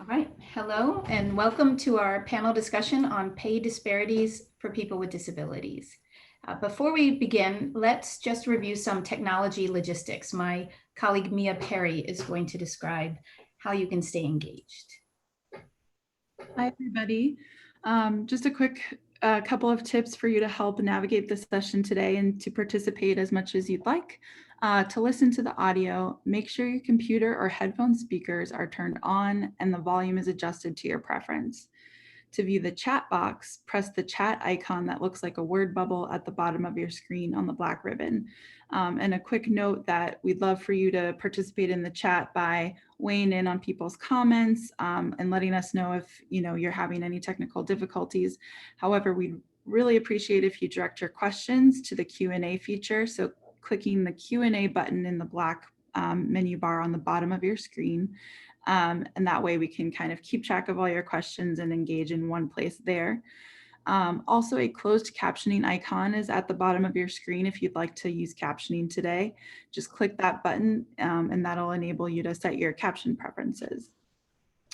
All right, hello and welcome to our panel discussion on pay disparities for people with disabilities. Before we begin, let's just review some technology logistics. My colleague Mia Perry is going to describe how you can stay engaged. Hi, everybody. Just a quick couple of tips for you to help navigate the session today and to participate as much as you'd like. To listen to the audio, make sure your computer or headphone speakers are turned on and the volume is adjusted to your preference. To view the chat box, press the chat icon that looks like a word bubble at the bottom of your screen on the black ribbon. And a quick note that we'd love for you to participate in the chat by weighing in on people's comments and letting us know if you're having any technical difficulties. However, we'd really appreciate if you direct your questions to the Q&A feature. So clicking the Q&A button in the black menu bar on the bottom of your screen. And that way we can kind of keep track of all your questions and engage in one place there. Also, a closed captioning icon is at the bottom of your screen if you'd like to use captioning today. Just click that button and that'll enable you to set your caption preferences.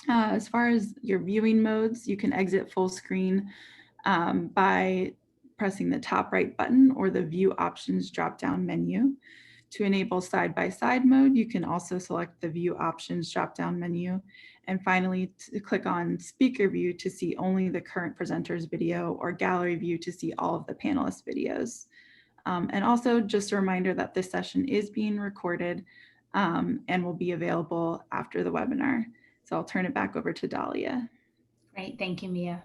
As far as your viewing modes, you can exit full screen by pressing the top right button or the view options drop-down menu. To enable side-by-side mode, you can also select the view options drop-down menu. And finally, to click on speaker view to see only the current presenter's video, or gallery view to see all of the panelists' videos. And also just a reminder that this session is being recorded and will be available after the webinar. So I'll turn it back over to Dahlia. Great, thank you, Mia.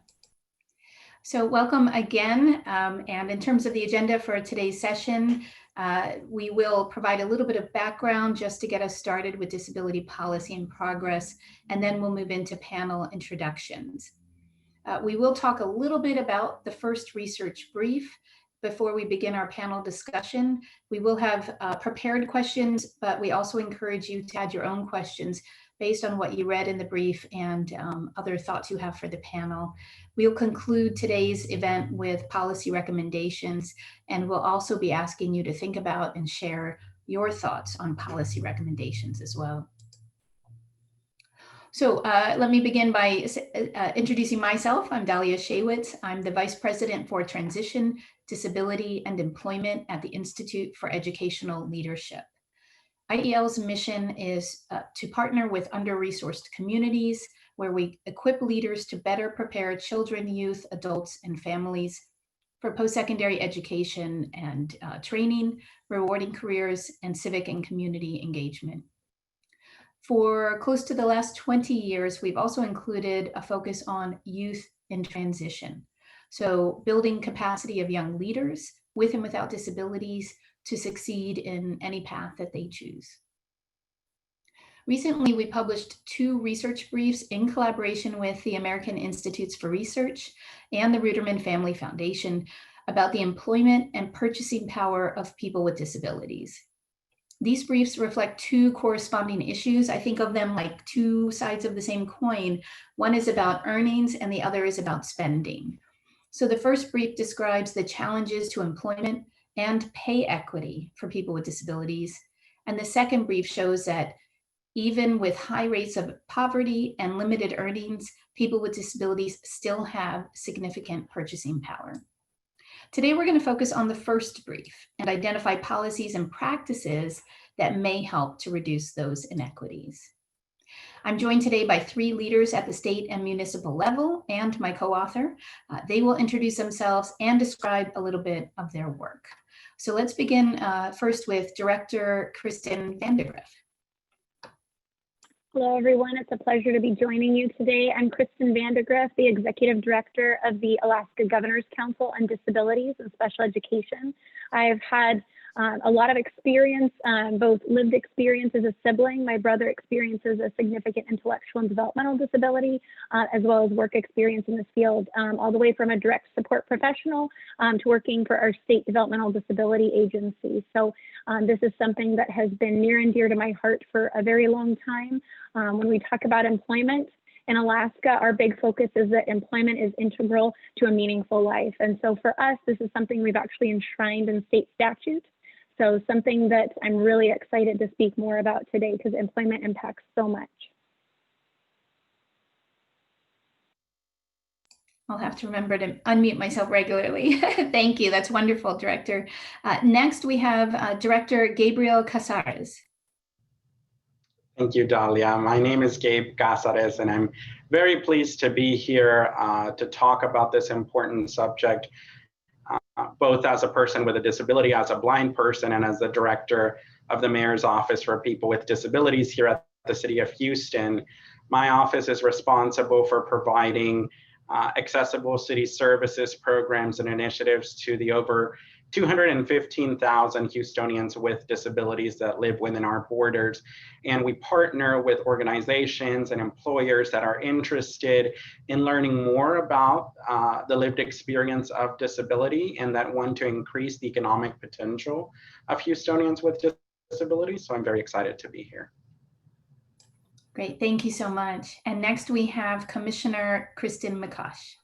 So welcome again. And in terms of the agenda for today's session, we will provide a little bit of background just to get us started with disability policy and progress, and then we'll move into panel introductions. We will talk a little bit about the first research brief before we begin our panel discussion. We will have prepared questions, but we also encourage you to add your own questions based on what you read in the brief and other thoughts you have for the panel. We'll conclude today's event with policy recommendations, and we'll also be asking you to think about and share your thoughts on policy recommendations as well. So let me begin by introducing myself. I'm Dahlia Shaywitz. I'm the Vice President for Transition, Disability, and Employment at the Institute for Educational Leadership. IEL's mission is to partner with under-resourced communities where we equip leaders to better prepare children, youth, adults, and families for post-secondary education and training, rewarding careers, and civic and community engagement. For close to the last 20 years, we've also included a focus on youth in transition. So building capacity of young leaders with and without disabilities to succeed in any path that they choose. Recently, we published 2 research briefs in collaboration with the American Institutes for Research and the Ruderman Family Foundation about the employment and purchasing power of people with disabilities. These briefs reflect 2 corresponding issues. I think of them like 2 sides of the same coin. One is about earnings and the other is about spending. So the first brief describes the challenges to employment and pay equity for people with disabilities. And the second brief shows that even with high rates of poverty and limited earnings, people with disabilities still have significant purchasing power. Today, we're going to focus on the first brief and identify policies and practices that may help to reduce those inequities. I'm joined today by 3 leaders at the state and municipal level and my co-author. They will introduce themselves and describe a little bit of their work. So let's begin first with Director Kristen Vandergriff. Hello, everyone. It's a pleasure to be joining you today. I'm Kristen Vandegrift, the Executive Director of the Alaska Governor's Council on Disabilities and Special Education. I've had a lot of experience, both lived experience as a sibling. My brother experiences a significant intellectual and developmental disability, as well as work experience in this field, all the way from a direct support professional to working for our state developmental disability agency. So this is something that has been near and dear to my heart for a very long time. When we talk about employment, in Alaska, our big focus is that employment is integral to a meaningful life. And so for us, this is something we've actually enshrined in state statute. So something that I'm really excited to speak more about today because employment impacts so much. I'll have to remember to unmute myself regularly. Thank you. That's wonderful, Director. Next, we have Director Gabriel Casares. Thank you, Dahlia. My name is Gabe Casares, and I'm very pleased to be here to talk about this important subject, both as a person with a disability, as a blind person, and as the director of the Mayor's Office for People with Disabilities here at the City of Houston. My office is responsible for providing accessible city services, programs, and initiatives to the over 215,000 Houstonians with disabilities that live within our borders. And we partner with organizations and employers that are interested in learning more about the lived experience of disability and that want to increase the economic potential of Houstonians with disabilities. So I'm very excited to be here. Great, thank you so much. And next we have Commissioner Kristen McCosh.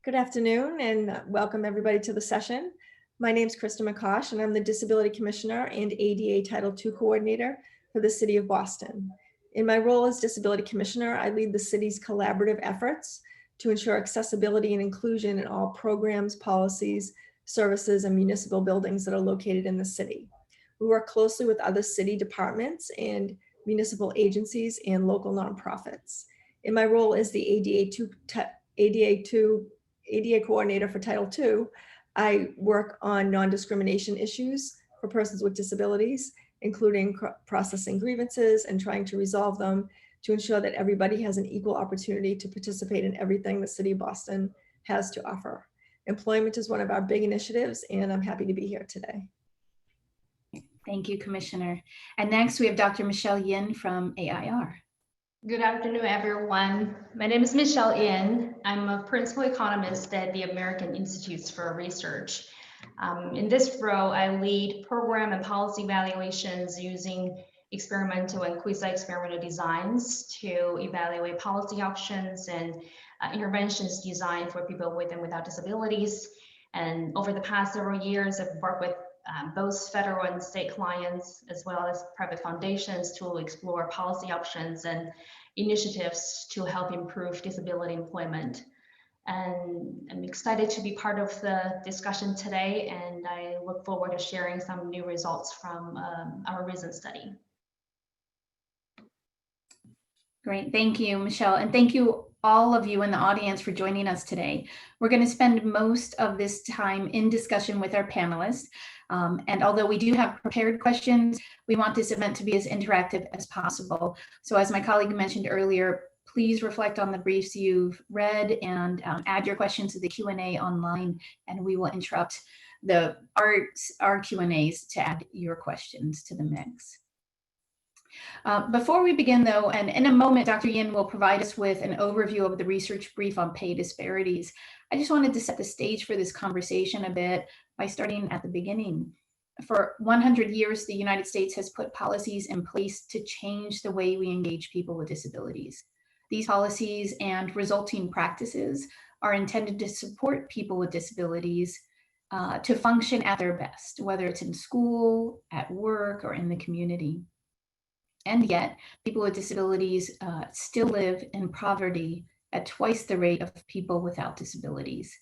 Good afternoon and welcome everybody to the session. My name is Kristen McCosh and I'm the Disability Commissioner and ADA Title II Coordinator for the City of Boston. In my role as Disability Commissioner, I lead the city's collaborative efforts to ensure accessibility and inclusion in all programs, policies, services, and municipal buildings that are located in the city. We work closely with other city departments and municipal agencies and local nonprofits. In my role as the ADA Coordinator for Title II, I work on non-discrimination issues for persons with disabilities, including processing grievances and trying to resolve them to ensure that everybody has an equal opportunity to participate in everything the City of Boston has to offer. Employment is one of our big initiatives, and I'm happy to be here today. Thank you, Commissioner. And next we have Dr. Michelle Yin from AIR. Good afternoon, everyone. My name is Michelle Yin. I'm a principal economist at the American Institutes for Research. In this role, I lead program and policy evaluations using experimental and quasi-experimental designs to evaluate policy options and interventions designed for people with and without disabilities. And over the past several years, I've worked with both federal and state clients, as well as private foundations, to explore policy options and initiatives to help improve disability employment. And I'm excited to be part of the discussion today, and I look forward to sharing some new results from our recent study. Great, thank you, Michelle. And thank you all of you in the audience for joining us today. We're going to spend most of this time in discussion with our panelists. And although we do have prepared questions, we want this event to be as interactive as possible. So as my colleague mentioned earlier, please reflect on the briefs you've read and add your questions to the Q&A online, and we will interrupt our Q&As to add your questions to the mix. Before we begin though, and in a moment, Dr. Yin will provide us with an overview of the research brief on pay disparities. I just wanted to set the stage for this conversation a bit by starting at the beginning. For 100 years, the United States has put policies in place to change the way we engage people with disabilities. These policies and resulting practices are intended to support people with disabilities to function at their best, whether it's in school, at work, or in the community. And yet, people with disabilities still live in poverty at twice the rate of people without disabilities.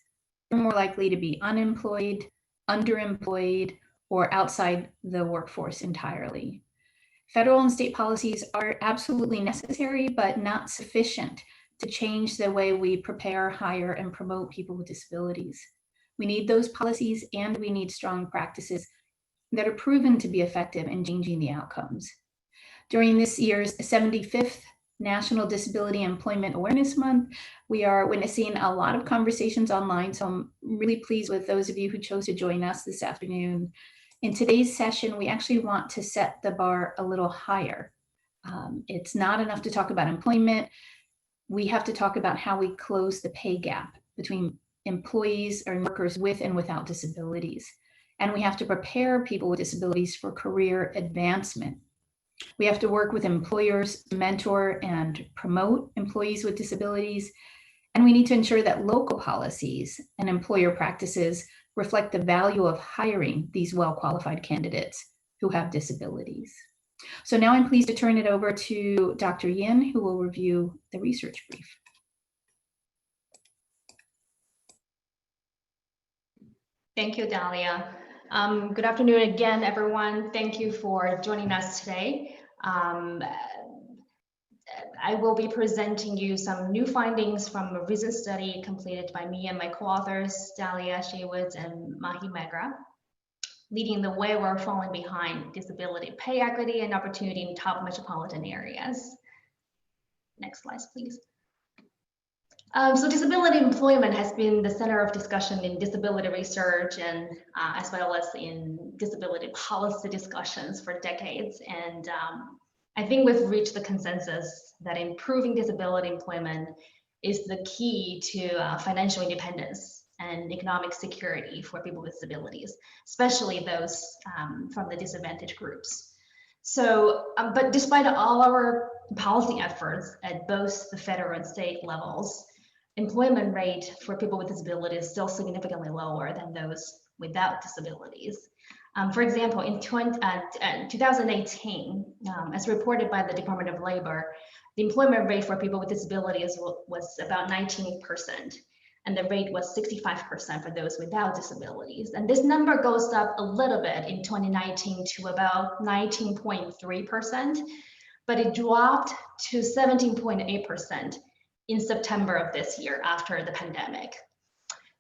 They're more likely to be unemployed, underemployed, or outside the workforce entirely. Federal and state policies are absolutely necessary, but not sufficient to change the way we prepare, hire, and promote people with disabilities. We need those policies, and we need strong practices that are proven to be effective in changing the outcomes. During this year's 75th National Disability Employment Awareness Month, we are witnessing a lot of conversations online, so I'm really pleased with those of you who chose to join us this afternoon. In today's session, we actually want to set the bar a little higher. It's not enough to talk about employment. We have to talk about how we close the pay gap between employees or workers with and without disabilities. And we have to prepare people with disabilities for career advancement. We have to work with employers to mentor and promote employees with disabilities. And we need to ensure that local policies and employer practices reflect the value of hiring these well-qualified candidates who have disabilities. So now I'm pleased to turn it over to Dr. Yin, who will review the research brief. Thank you, Dahlia. Good afternoon again, everyone. Thank you for joining us today. I will be presenting you some new findings from a recent study completed by me and my co-authors, Dahlia Shaywoods and Mahi Megra, leading the way we're falling behind disability pay equity and opportunity in top metropolitan areas. Next slide, please. So disability employment has been the center of discussion in disability research and as well as in disability policy discussions for decades. And I think we've reached the consensus that improving disability employment is the key to financial independence and economic security for people with disabilities, especially those from the disadvantaged groups. So, but despite all our policy efforts at both the federal and state levels, employment rate for people with disabilities is still significantly lower than those without disabilities. For example, in 2018, as reported by the Department of Labor, the employment rate for people with disabilities was about 19%, and the rate was 65% for those without disabilities. And this number goes up a little bit in 2019 to about 19.3%, but it dropped to 17.8% in September of this year after the pandemic.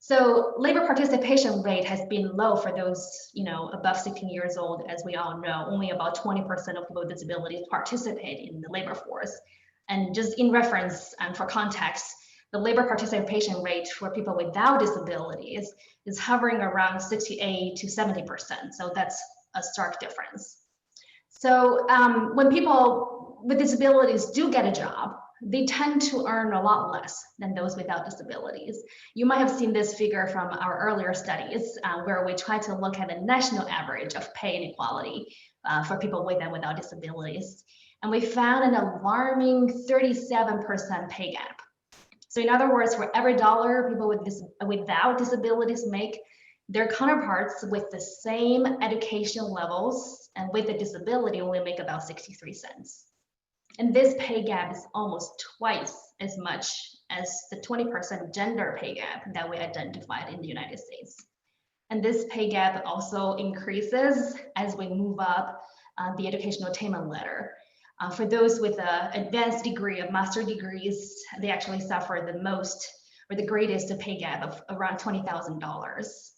So labor participation rate has been low for those, above 16 years old, as we all know. Only about 20% of people with disabilities participate in the labor force. And just in reference and for context, the labor participation rate for people without disabilities is hovering around 68 to 70%. So that's a stark difference. So when people with disabilities do get a job, they tend to earn a lot less than those without disabilities. You might have seen this figure from our earlier studies where we try to look at the national average of pay inequality for people with and without disabilities. And we found an alarming 37% pay gap. So in other words, for every dollar people without disabilities make, their counterparts with the same education levels and with a disability only make about 63 cents. And this pay gap is almost twice as much as the 20% gender pay gap that we identified in the United States. And this pay gap also increases as we move up the educational attainment ladder. For those with an advanced degree of master degrees, they actually suffer the most or the greatest pay gap of around $20,000.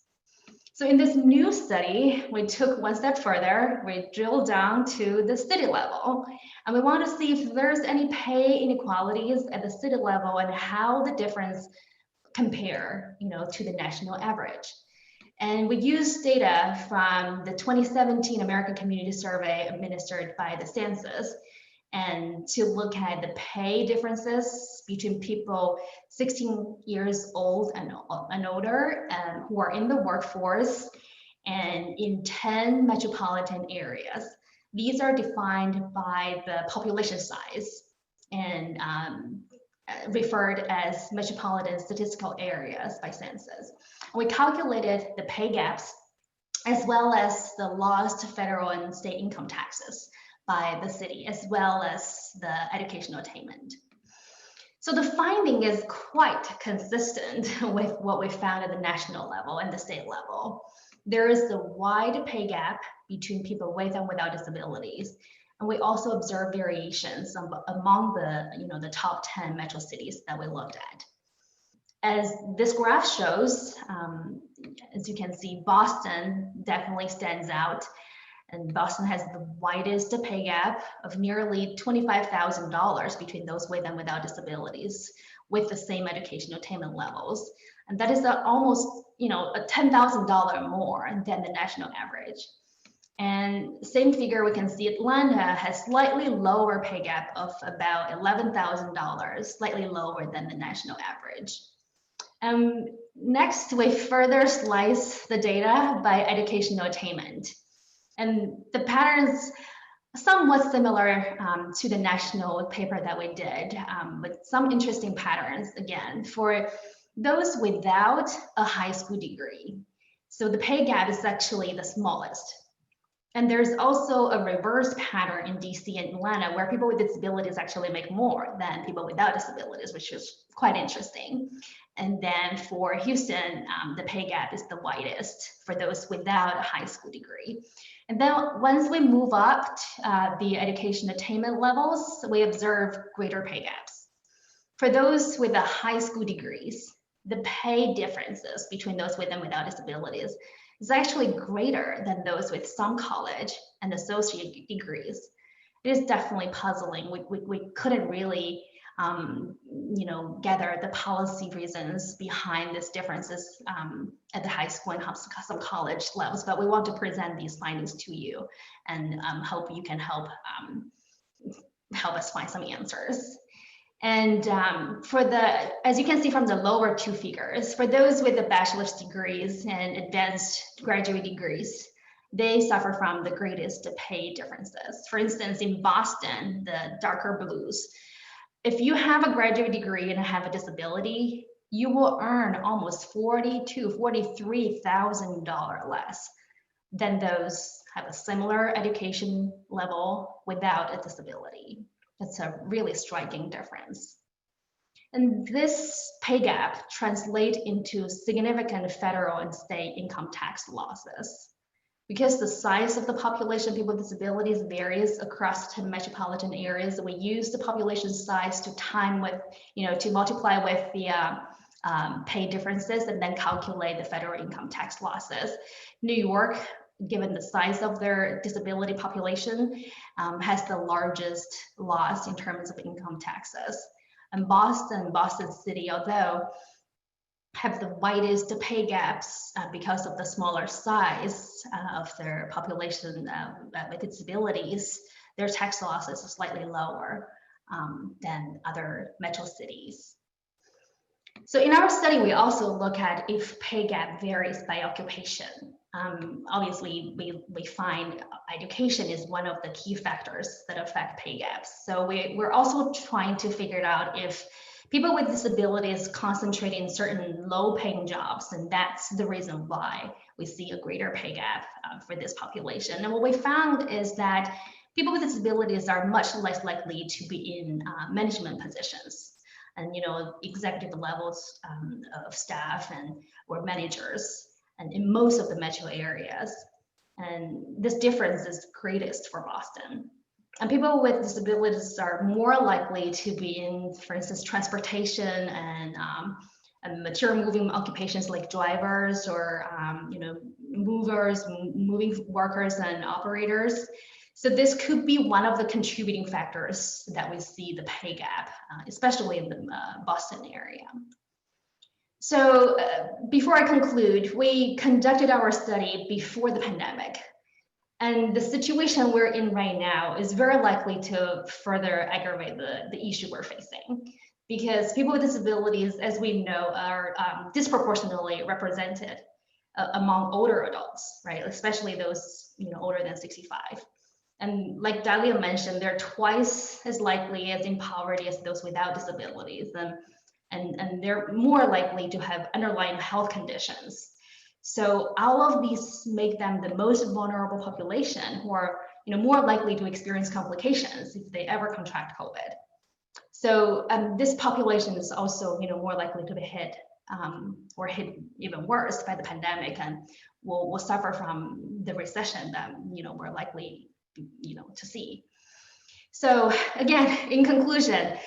So in this new study, we took one step further. We drilled down to the city level, and we want to see if there's any pay inequalities at the city level and how the difference compare, to the national average. And we used data from the 2017 American Community Survey administered by the Census, and to look at the pay differences between people 16 years old and older who are in the workforce and in 10 metropolitan areas. These are defined by the population size and referred as metropolitan statistical areas by census. We calculated the pay gaps as well as the lost federal and state income taxes by the city, as well as the educational attainment. So the finding is quite consistent with what we found at the national level and the state level. There is a wide pay gap between people with and without disabilities. And we also observe variations among the top 10 metro cities that we looked at. As this graph shows, as you can see, Boston definitely stands out. And Boston has the widest pay gap of nearly $25,000 between those with and without disabilities with the same educational attainment levels. And that is almost, a $10,000 more than the national average. And same figure, we can see Atlanta has slightly lower pay gap of about $11,000, slightly lower than the national average. Next, we further slice the data by educational attainment. And the patterns somewhat similar to the national paper that we did, with some interesting patterns again for those without a high school degree. So the pay gap is actually the smallest. And there's also a reverse pattern in DC and Atlanta where people with disabilities actually make more than people without disabilities, which is quite interesting. And then for Houston, the pay gap is the widest for those without a high school degree. And then once we move up the education attainment levels, we observe greater pay gaps. For those with the high school degrees, the pay differences between those with and without disabilities is actually greater than those with some college and associate degrees. It is definitely puzzling. We couldn't really gather the policy reasons behind these differences at the high school and some college levels, but we want to present these findings to you and hope you can help us find some answers. And as you can see from the lower two figures, for those with the bachelor's degrees and advanced graduate degrees, they suffer from the greatest pay differences. For instance, in Boston, the darker blues, if you have a graduate degree and have a disability, you will earn almost $43,000 less than those have a similar education level without a disability. That's a really striking difference. And this pay gap translates into significant federal and state income tax losses. Because the size of the population of people with disabilities varies across the metropolitan areas, we use the population size to multiply with the pay differences and then calculate the federal income tax losses. New York, given the size of their disability population, has the largest loss in terms of income taxes. And Boston City, although have the widest pay gaps because of the smaller size of their population with disabilities, their tax losses are slightly lower than other metro cities. So in our study, we also look at if pay gap varies by occupation. Obviously, we find education is one of the key factors that affect pay gaps. So we're also trying to figure out if people with disabilities concentrate in certain low-paying jobs, and that's the reason why we see a greater pay gap for this population. And what we found is that people with disabilities are much less likely to be in management positions and executive levels of staff or managers, and in most of the metro areas. And this difference is greatest for Boston. And people with disabilities are more likely to be in, for instance, transportation and material moving occupations like drivers or movers, moving workers and operators. So this could be one of the contributing factors that we see the pay gap, especially in the Boston area. So before I conclude, we conducted our study before the pandemic. And the situation we're in right now is very likely to further aggravate the issue we're facing, because people with disabilities, as we know, are disproportionately represented among older adults, right? Especially those older than 65. And like Dalia mentioned, they're twice as likely as in poverty as those without disabilities, and they're more likely to have underlying health conditions. So all of these make them the most vulnerable population who are more likely to experience complications if they ever contract COVID. So this population is also more likely to be hit or hit even worse by the pandemic, and will suffer from the recession that we're likely to see. So again, in conclusion,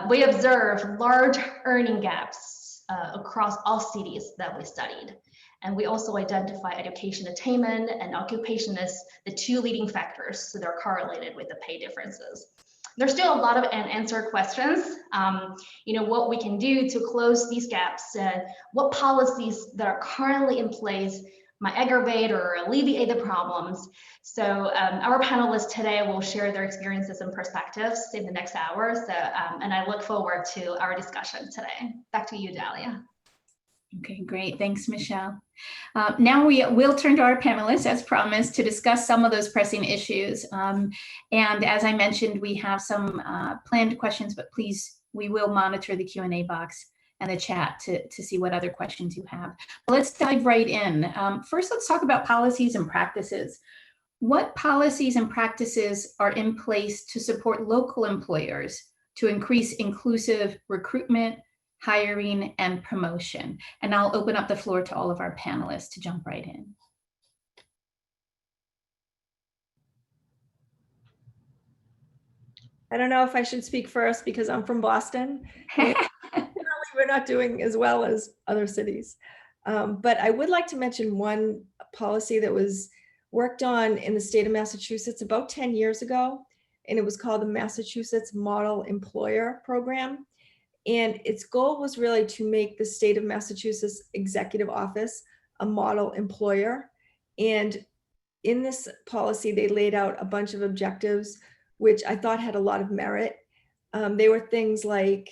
we observed large earning gaps across all cities that we studied. And we also identify education attainment and occupation as the two leading factors, so they're correlated with the pay differences. There's still a lot of unanswered questions. What we can do to close these gaps, what policies that are currently in place might aggravate or alleviate the problems. So our panelists today will share their experiences and perspectives in the next hour. So, and I look forward to our discussion today. Back to you, Dalia. Okay, great. Thanks, Michelle. Now we will turn to our panelists, as promised, to discuss some of those pressing issues. And as I mentioned, we have some planned questions, but please, we will monitor the Q&A box and the chat to see what other questions you have. Let's dive right in. First, let's talk about policies and practices. What policies and practices are in place to support local employers to increase inclusive recruitment, hiring, and promotion. And I'll open up the floor to all of our panelists to jump right in. I don't know if I should speak first because I'm from Boston. And we're not doing as well as other cities. But I would like to mention one policy that was worked on in the state of Massachusetts about 10 years ago, and it was called the Massachusetts Model Employer Program. And its goal was really to make the state of Massachusetts executive office a model employer. And in this policy, they laid out a bunch of objectives, which I thought had a lot of merit. They were things like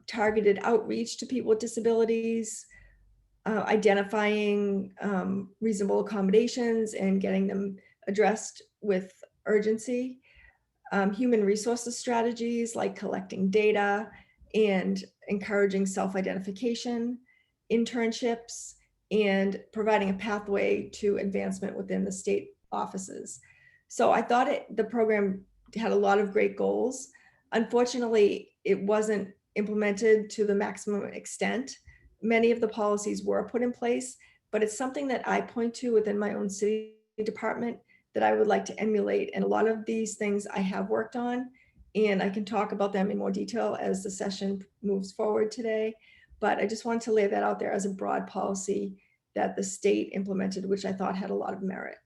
targeted outreach to people with disabilities, identifying reasonable accommodations and getting them addressed with urgency, human resources strategies like collecting data and encouraging self-identification, internships, and providing a pathway to advancement within the state offices. So I thought the program had a lot of great goals. Unfortunately, it wasn't implemented to the maximum extent. Many of the policies were put in place, but it's something that I point to within my own city department that I would like to emulate. And a lot of these things I have worked on, and I can talk about them in more detail as the session moves forward today. But I just wanted to lay that out there as a broad policy that the state implemented, which I thought had a lot of merit.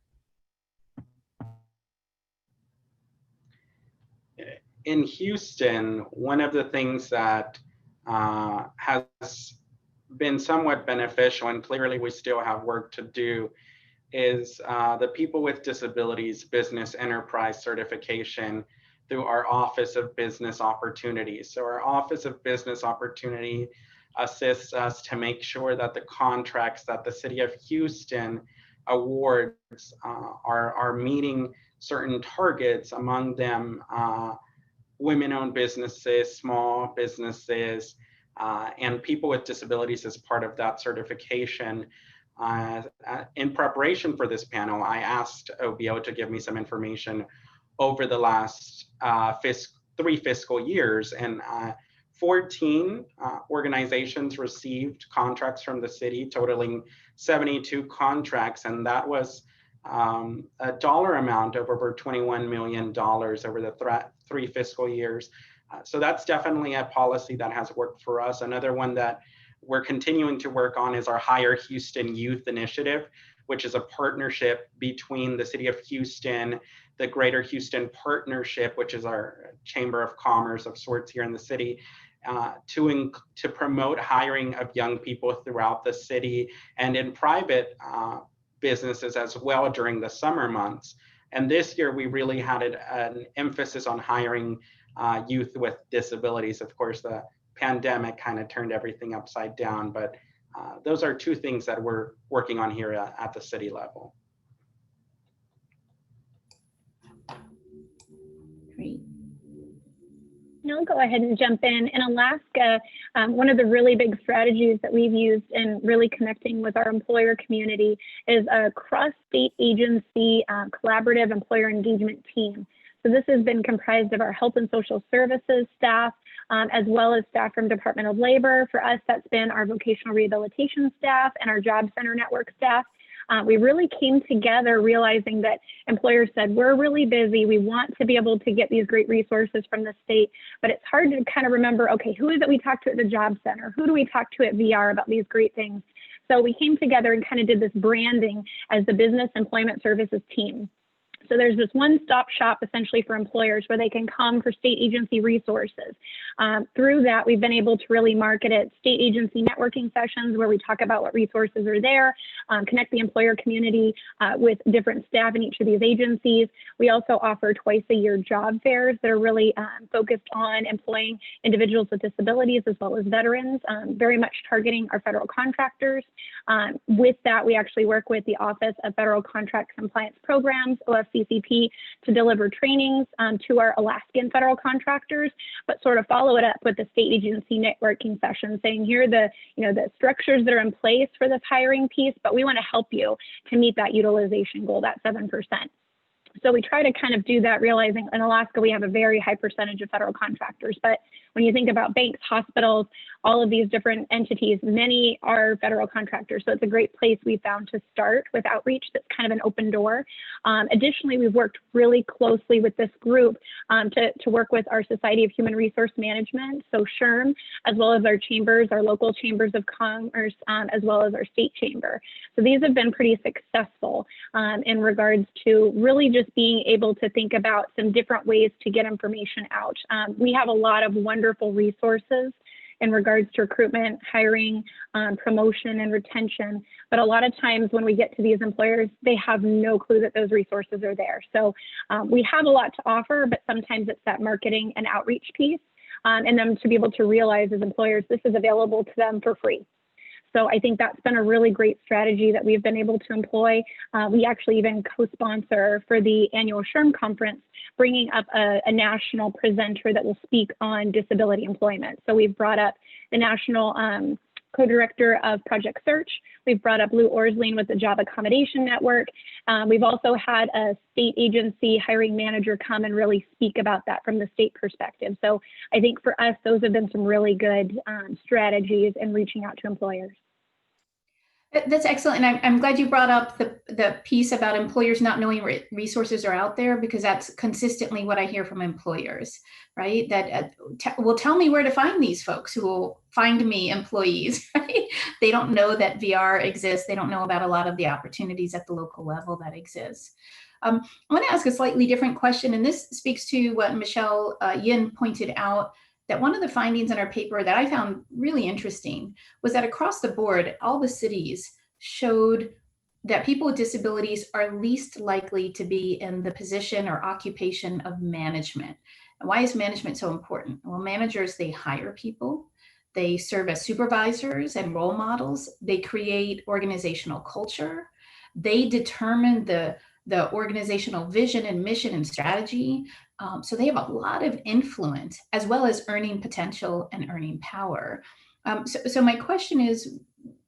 In Houston, one of the things that has been somewhat beneficial, and clearly we still have work to do, is the People with Disabilities Business Enterprise Certification through our Office of Business Opportunities. So our Office of Business Opportunity assists us to make sure that the contracts that the City of Houston awards are meeting certain targets, among them women-owned businesses, small businesses, and people with disabilities as part of that certification. In preparation for this panel, I asked OBO to give me some information over the last 3 fiscal years, and 14 organizations received contracts from the city, totaling 72 contracts, and that was a dollar amount of over $21 million over the 3 fiscal years. So that's definitely a policy that has worked for us. Another one that we're continuing to work on is our Hire Houston Youth Initiative, which is a partnership between the City of Houston, the Greater Houston Partnership, which is our Chamber of Commerce of sorts here in the city, to promote hiring of young people throughout the city and in private businesses as well during the summer months. And this year we really had an emphasis on hiring youth with disabilities. Of course, the pandemic kind of turned everything upside down, but those are 2 things that we're working on here at the city level. Great. I'll go ahead and jump in. In Alaska, one of the really big strategies that we've used in really connecting with our employer community is a cross-state agency collaborative employer engagement team. So this has been comprised of our health and social services staff, as well as staff from Department of Labor. For us, that's been our vocational rehabilitation staff and our job center network staff. We really came together realizing that employers said, we're really busy. We want to be able to get these great resources from the state, but it's hard to kind of remember, okay, who is it we talk to at the job center? Who do we talk to at VR about these great things? So we came together and kind of did this branding as the Business Employment Services team. So there's this one-stop shop essentially for employers where they can come for state agency resources. Through that, we've been able to really market it state agency networking sessions where we talk about what resources are there, connect the employer community with different staff in each of these agencies. We also offer twice-a-year job fairs that are really focused on employing individuals with disabilities as well as veterans, very much targeting our federal contractors. With that, we actually work with the Office of Federal Contract Compliance Programs, OFCCP, to deliver trainings to our Alaskan federal contractors, but sort of follow it up with the state agency networking session, saying here are the structures that are in place for this hiring piece, but we want to help you to meet that utilization goal, that 7%. So we try to kind of do that, realizing in Alaska we have a very high percentage of federal contractors, but when you think about banks, hospitals, all of these different entities. Many are federal contractors, so it's a great place we found to start with outreach. That's kind of an open door. Additionally, we've worked really closely with this group to work with our Society of Human Resource Management, so SHRM, as well as our chambers, our local chambers of commerce, as well as our state chamber. So these have been pretty successful in regards to really just being able to think about some different ways to get information out. We have a lot of wonderful resources in regards to recruitment, hiring, promotion, and retention. But a lot of times when we get to these employers, they have no clue that those resources are there. So we have a lot to offer, but sometimes it's that marketing and outreach piece, and them to be able to realize as employers, this is available to them for free. So I think that's been a really great strategy that we've been able to employ. We actually even co-sponsor for the annual SHRM conference, bringing up a national presenter that will speak on disability employment. So we've brought up the national co-director of Project Search. We've brought up Lou Orsling with the Job Accommodation Network. We've also had a state agency hiring manager come and really speak about that from the state perspective. So I think for us, those have been some really good strategies in reaching out to employers. That's excellent. And I'm glad you brought up the piece about employers not knowing resources are out there, because that's consistently what I hear from employers, right? That will tell me where to find these folks who will find me employees, right? They don't know that VR exists. They don't know about a lot of the opportunities at the local level that exist. I want to ask a slightly different question, and this speaks to what Michelle Yin pointed out, that one of the findings in our paper that I found really interesting was that across the board, all the cities showed that people with disabilities are least likely to be in the position or occupation of management. And why is management so important? Well, managers, they hire people, they serve as supervisors and role models, they create organizational culture, they determine the organizational vision and mission and strategy. So they have a lot of influence, as well as earning potential and earning power. So my question is,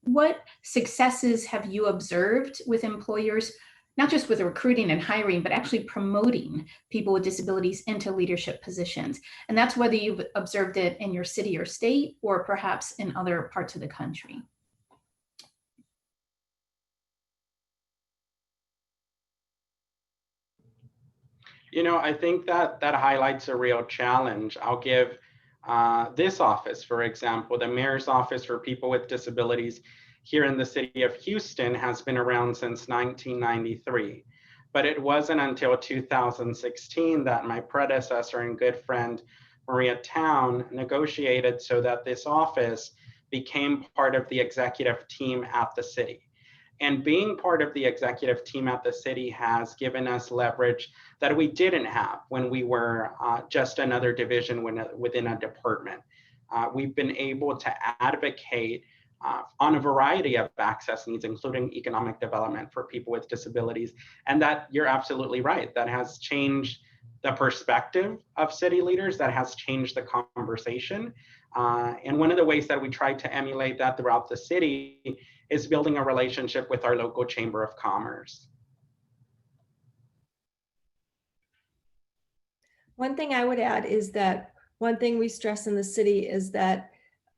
what successes have you observed with employers, not just with recruiting and hiring, but actually promoting people with disabilities into leadership positions? And that's whether you've observed it in your city or state, or perhaps in other parts of the country. You know, I think that highlights a real challenge. I'll give this office, for example, the Mayor's Office for People with Disabilities here in the city of Houston has been around since 1993. But it wasn't until 2016 that my predecessor and good friend, Maria Town, negotiated so that this office became part of the executive team at the city. And being part of the executive team at the city has given us leverage that we didn't have when we were just another division within a department. We've been able to advocate on a variety of access needs, including economic development for people with disabilities. And that, you're absolutely right, that has changed the perspective of city leaders, that has changed the conversation. And one of the ways that we try to emulate that throughout the city is building a relationship with our local Chamber of Commerce. One thing I would add is that one thing we stress in the city is that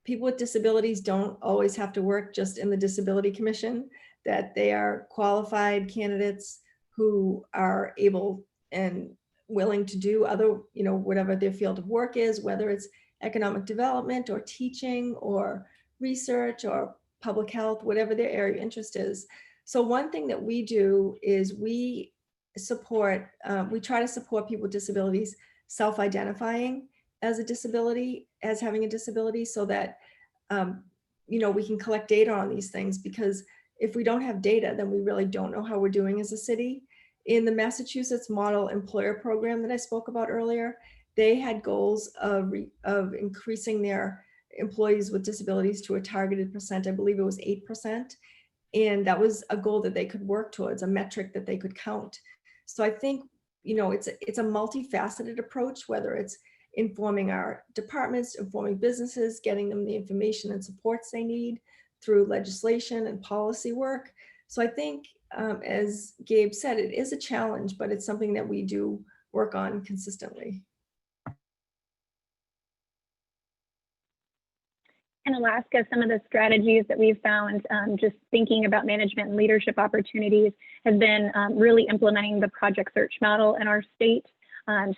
people with disabilities don't always have to work just in the Disability Commission, that they are qualified candidates who are able and willing to do other, whatever their field of work is, whether it's economic development or teaching or research or public health, whatever their area of interest is. So one thing that we do is we try to support people with disabilities self-identifying as having a disability, so that we can collect data on these things, because if we don't have data, then we really don't know how we're doing as a city. In the Massachusetts Model Employer Program that I spoke about earlier, they had goals of increasing their employees with disabilities to a targeted percent. I believe it was 8%. And that was a goal that they could work towards, a metric that they could count. So I think, it's a multifaceted approach, whether it's informing our departments, informing businesses, getting them the information and supports they need through legislation and policy work. So I think, as Gabe said, it is a challenge, but it's something that we do work on consistently. in Alaska, some of the strategies that we've found, just thinking about management and leadership opportunities, has been really implementing the project search model in our state.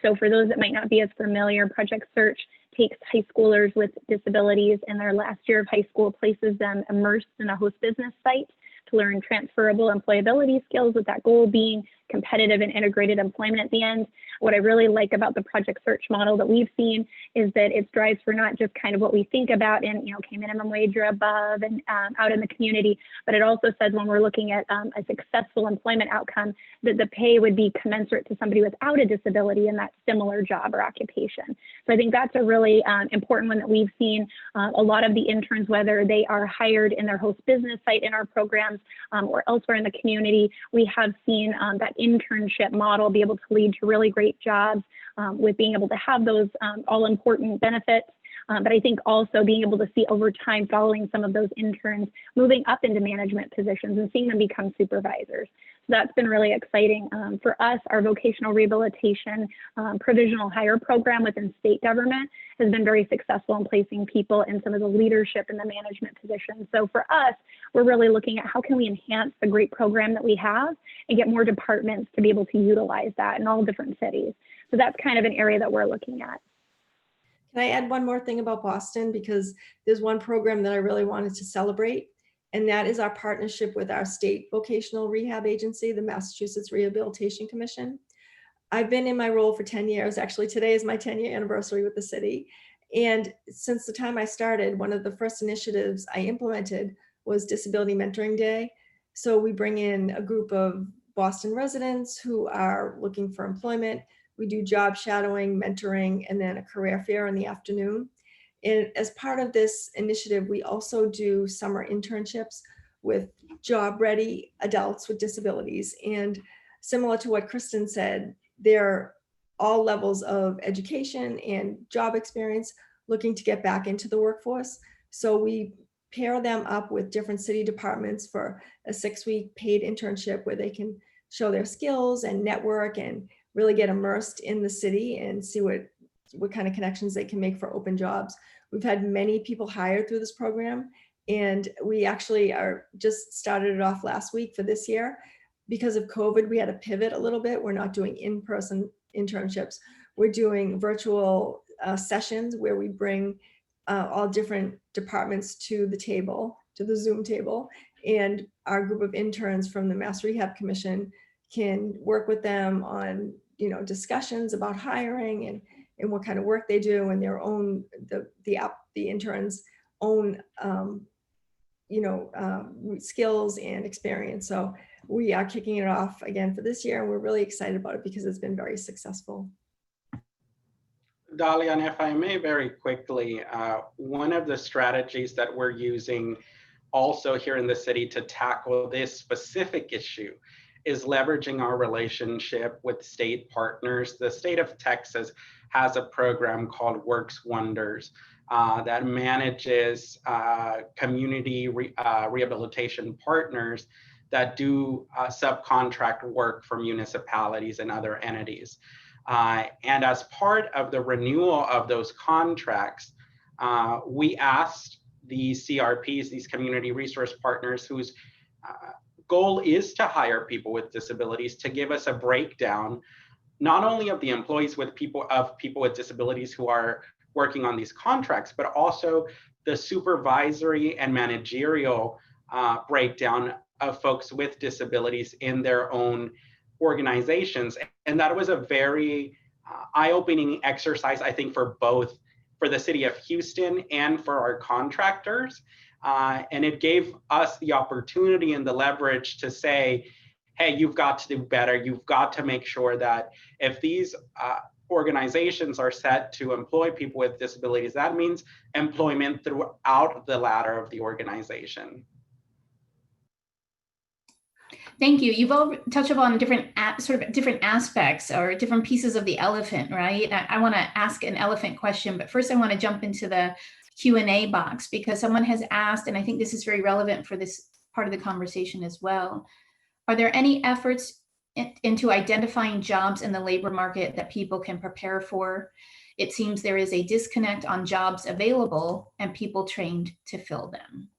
So for those that might not be as familiar, Project Search takes high schoolers with disabilities in their last year of high school, places them immersed in a host business site to learn transferable employability skills, with that goal being competitive and integrated employment at the end. What I really like about the Project Search model that we've seen is that it strives for not just kind of what we think about in, okay, minimum wage or above and out in the community, but it also says when we're looking at a successful employment outcome, that the pay would be commensurate to somebody without a disability in that similar job or occupation. So I think that's a really important one that we've seen. A lot of the interns, whether they are hired in their host business site in our programs or elsewhere in the community, we have seen that internship model be able to lead to really great jobs with being able to have those all important benefits. But I think also being able to see over time following some of those interns moving up into management positions and seeing them become supervisors. So that's been really exciting. For us, our vocational rehabilitation provisional hire program within state government has been very successful in placing people in some of the leadership and the management positions. So for us, we're really looking at how can we enhance the great program that we have and get more departments to be able to utilize that in all different cities. So that's kind of an area that we're looking at. Can I add one more thing about Boston? Because there's one program that I really wanted to celebrate, and that is our partnership with our state vocational rehab agency, the Massachusetts Rehabilitation Commission. I've been in my role for 10 years. Actually, today is my 10-year anniversary with the city. And since the time I started, one of the first initiatives I implemented was Disability Mentoring Day. So we bring in a group of Boston residents who are looking for employment. We do job shadowing, mentoring, and then a career fair in the afternoon. And as part of this initiative, we also do summer internships with job-ready adults with disabilities. And similar to what Kristen said, they're all levels of education and job experience looking to get back into the workforce. So we pair them up with different city departments for a 6-week paid internship where they can show their skills and network and really get immersed in the city and see what kind of connections they can make for open jobs. We've had many people hired through this program, and we actually just started it off last week for this year. Because of COVID, we had to pivot a little bit. We're not doing in-person internships. We're doing virtual sessions where we bring all different departments to the table, to the Zoom table, and our group of interns from the Mass Rehab Commission can work with them on discussions about hiring and what kind of work they do and their own the interns own skills and experience. So we are kicking it off again for this year, and we're really excited about it because it's been very successful. Dahlia, and if I may very quickly, one of the strategies that we're using also here in the city to tackle this specific issue is leveraging our relationship with state partners. The state of Texas has a program called Works Wonders that manages community rehabilitation partners that do subcontract work for municipalities and other entities. And as part of the renewal of those contracts, we asked the CRPs, these community resource partners whose goal is to hire people with disabilities, to give us a breakdown, not only of the employees with people with disabilities who are working on these contracts, but also the supervisory and managerial breakdown of folks with disabilities in their own organizations. And that was a very eye-opening exercise, I think, for the city of Houston and for our contractors. And it gave us the opportunity and the leverage to say, hey, you've got to do better. You've got to make sure that if these organizations are set to employ people with disabilities, that means employment throughout the ladder of the organization. Thank you. You've all touched upon different aspects or different pieces of the elephant, right? I want to ask an elephant question, but first I want to jump into the Q&A box because someone has asked, and I think this is very relevant for this part of the conversation as well. Are there any efforts into identifying jobs in the labor market that people can prepare for? It seems there is a disconnect on jobs available and people trained to fill them.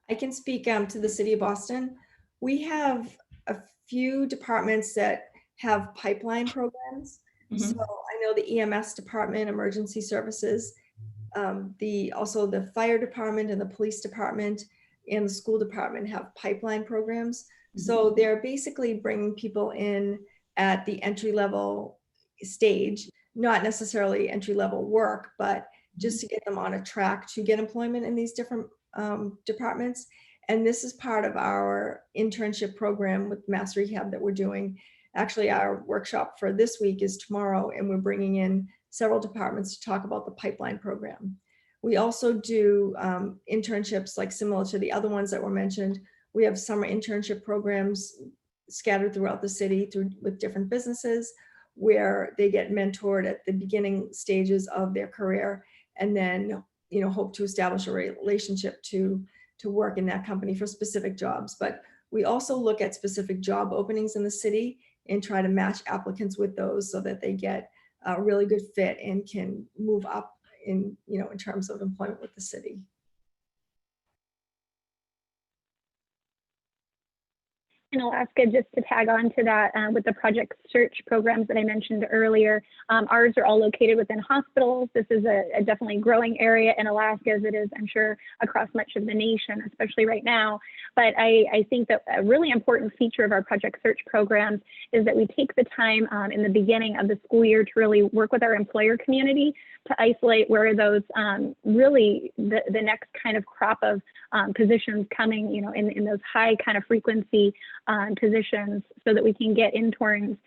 I can speak to the city of Boston. We have a few departments that have pipeline programs. So I know the EMS department, emergency services, also the fire department and the police department and the school department have pipeline programs. So they're basically bringing people in at the entry level stage, not necessarily entry level work, but just to get them on a track to get employment in these different departments. And this is part of our internship program with Mass Rehab that we're doing. Actually, our workshop for this week is tomorrow, and we're bringing in several departments to talk about the pipeline program. We also do internships like similar to the other ones that were mentioned. We have summer internship programs scattered throughout the city with different businesses where they get mentored at the beginning stages of their career, and then hope to establish a relationship to work in that company for specific jobs. But we also look at specific job openings in the city and try to match applicants with those so that they get a really good fit and can move up in terms of employment with the city. In Alaska, just to tag on to that, with the project search programs that I mentioned earlier, ours are all located within hospitals. This is a definitely growing area in Alaska, as it is, I'm sure, across much of the nation, especially right now. But I think that a really important feature of our project search programs is that we take the time in the beginning of the school year to really work with our employer community to isolate where those really the next kind of crop of positions coming, in those high kind of frequency positions, so that we can get interns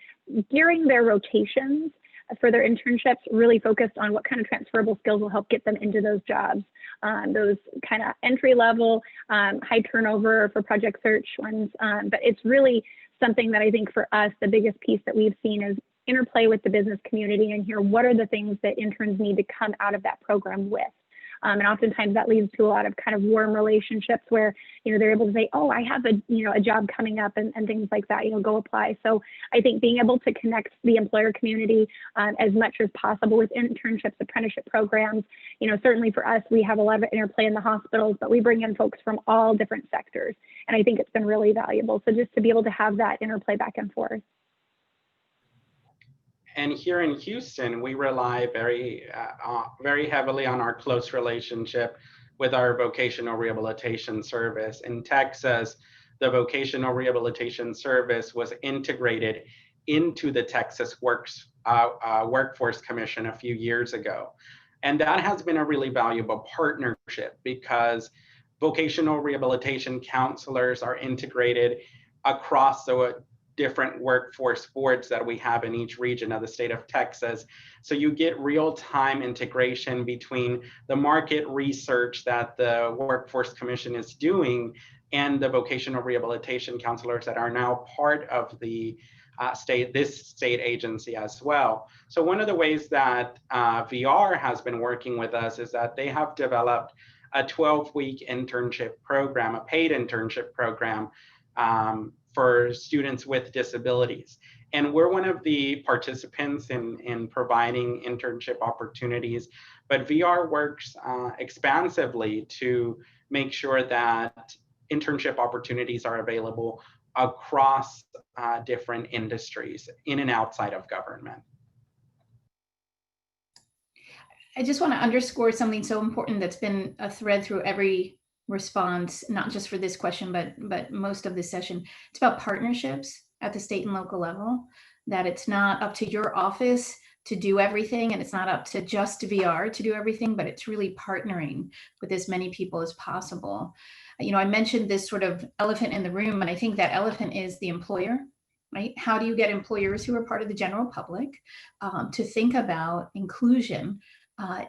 during their rotations for their internships really focused on what kind of transferable skills will help get them into those jobs. Those kind of entry level, high turnover for project search ones. But it's really something that I think for us, the biggest piece that we've seen is interplay with the business community and hear what are the things that interns need to come out of that program with. And oftentimes that leads to a lot of kind of warm relationships where, they're able to say, oh, I have a job coming up and things like that, go apply. So I think being able to connect the employer community as much as possible with internships, apprenticeship programs, certainly for us, we have a lot of interplay in the hospitals, but we bring in folks from all different sectors. And I think it's been really valuable. So just to be able to have that interplay back and forth. And here in Houston, we rely very heavily on our close relationship with our vocational rehabilitation service. In Texas, the vocational rehabilitation service was integrated into the Texas Workforce Commission a few years ago. And that has been a really valuable partnership because vocational rehabilitation counselors are integrated across the different workforce boards that we have in each region of the state of Texas. So you get real-time integration between the market research that the Workforce Commission is doing and the vocational rehabilitation counselors that are now part of the this state agency as well. So one of the ways that VR has been working with us is that they have developed a 12-week internship program, a paid internship program, for students with disabilities. And we're one of the participants in providing internship opportunities, but VR works expansively to make sure that internship opportunities are available across different industries in and outside of government. I just want to underscore something so important that's been a thread through every response, not just for this question, but most of this session. It's about partnerships at the state and local level, that it's not up to your office to do everything, and it's not up to just VR to do everything, but it's really partnering with as many people as possible. I mentioned this sort of elephant in the room, and I think that elephant is the employer, right? How do you get employers who are part of the general public to think about inclusion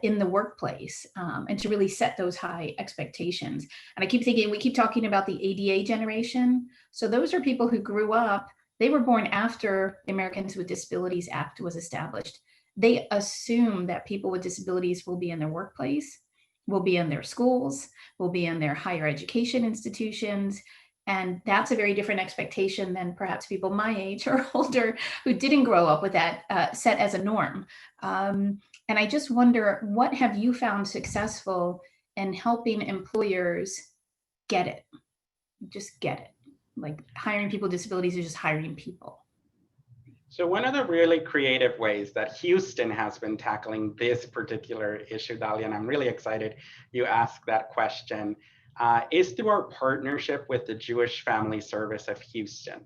in the workplace and to really set those high expectations? And I keep thinking, we keep talking about the ADA generation. So those are people who grew up, they were born after the Americans with Disabilities Act was established. They assume that people with disabilities will be in their workplace, will be in their schools, will be in their higher education institutions. And that's a very different expectation than perhaps people my age or older who didn't grow up with that set as a norm. And I just wonder, what have you found successful in helping employers get it? Just get it. Like hiring people with disabilities is just hiring people. So one of the really creative ways that Houston has been tackling this particular issue, Dahlia, and I'm really excited you asked that question, is through our partnership with the Jewish Family Service of Houston.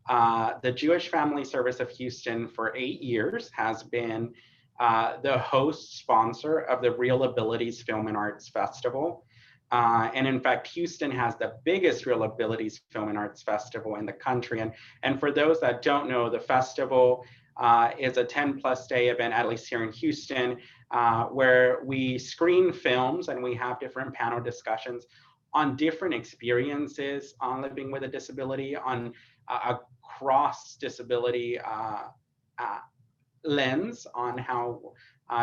The Jewish Family Service of Houston for 8 years has been the host sponsor of the Real Abilities Film and Arts Festival. And in fact, Houston has the biggest Real Abilities Film and Arts Festival in the country. And for those that don't know, the festival is a 10+ day event, at least here in Houston, where we screen films and we have different panel discussions on different experiences on living with a disability, on a cross-disability lens on how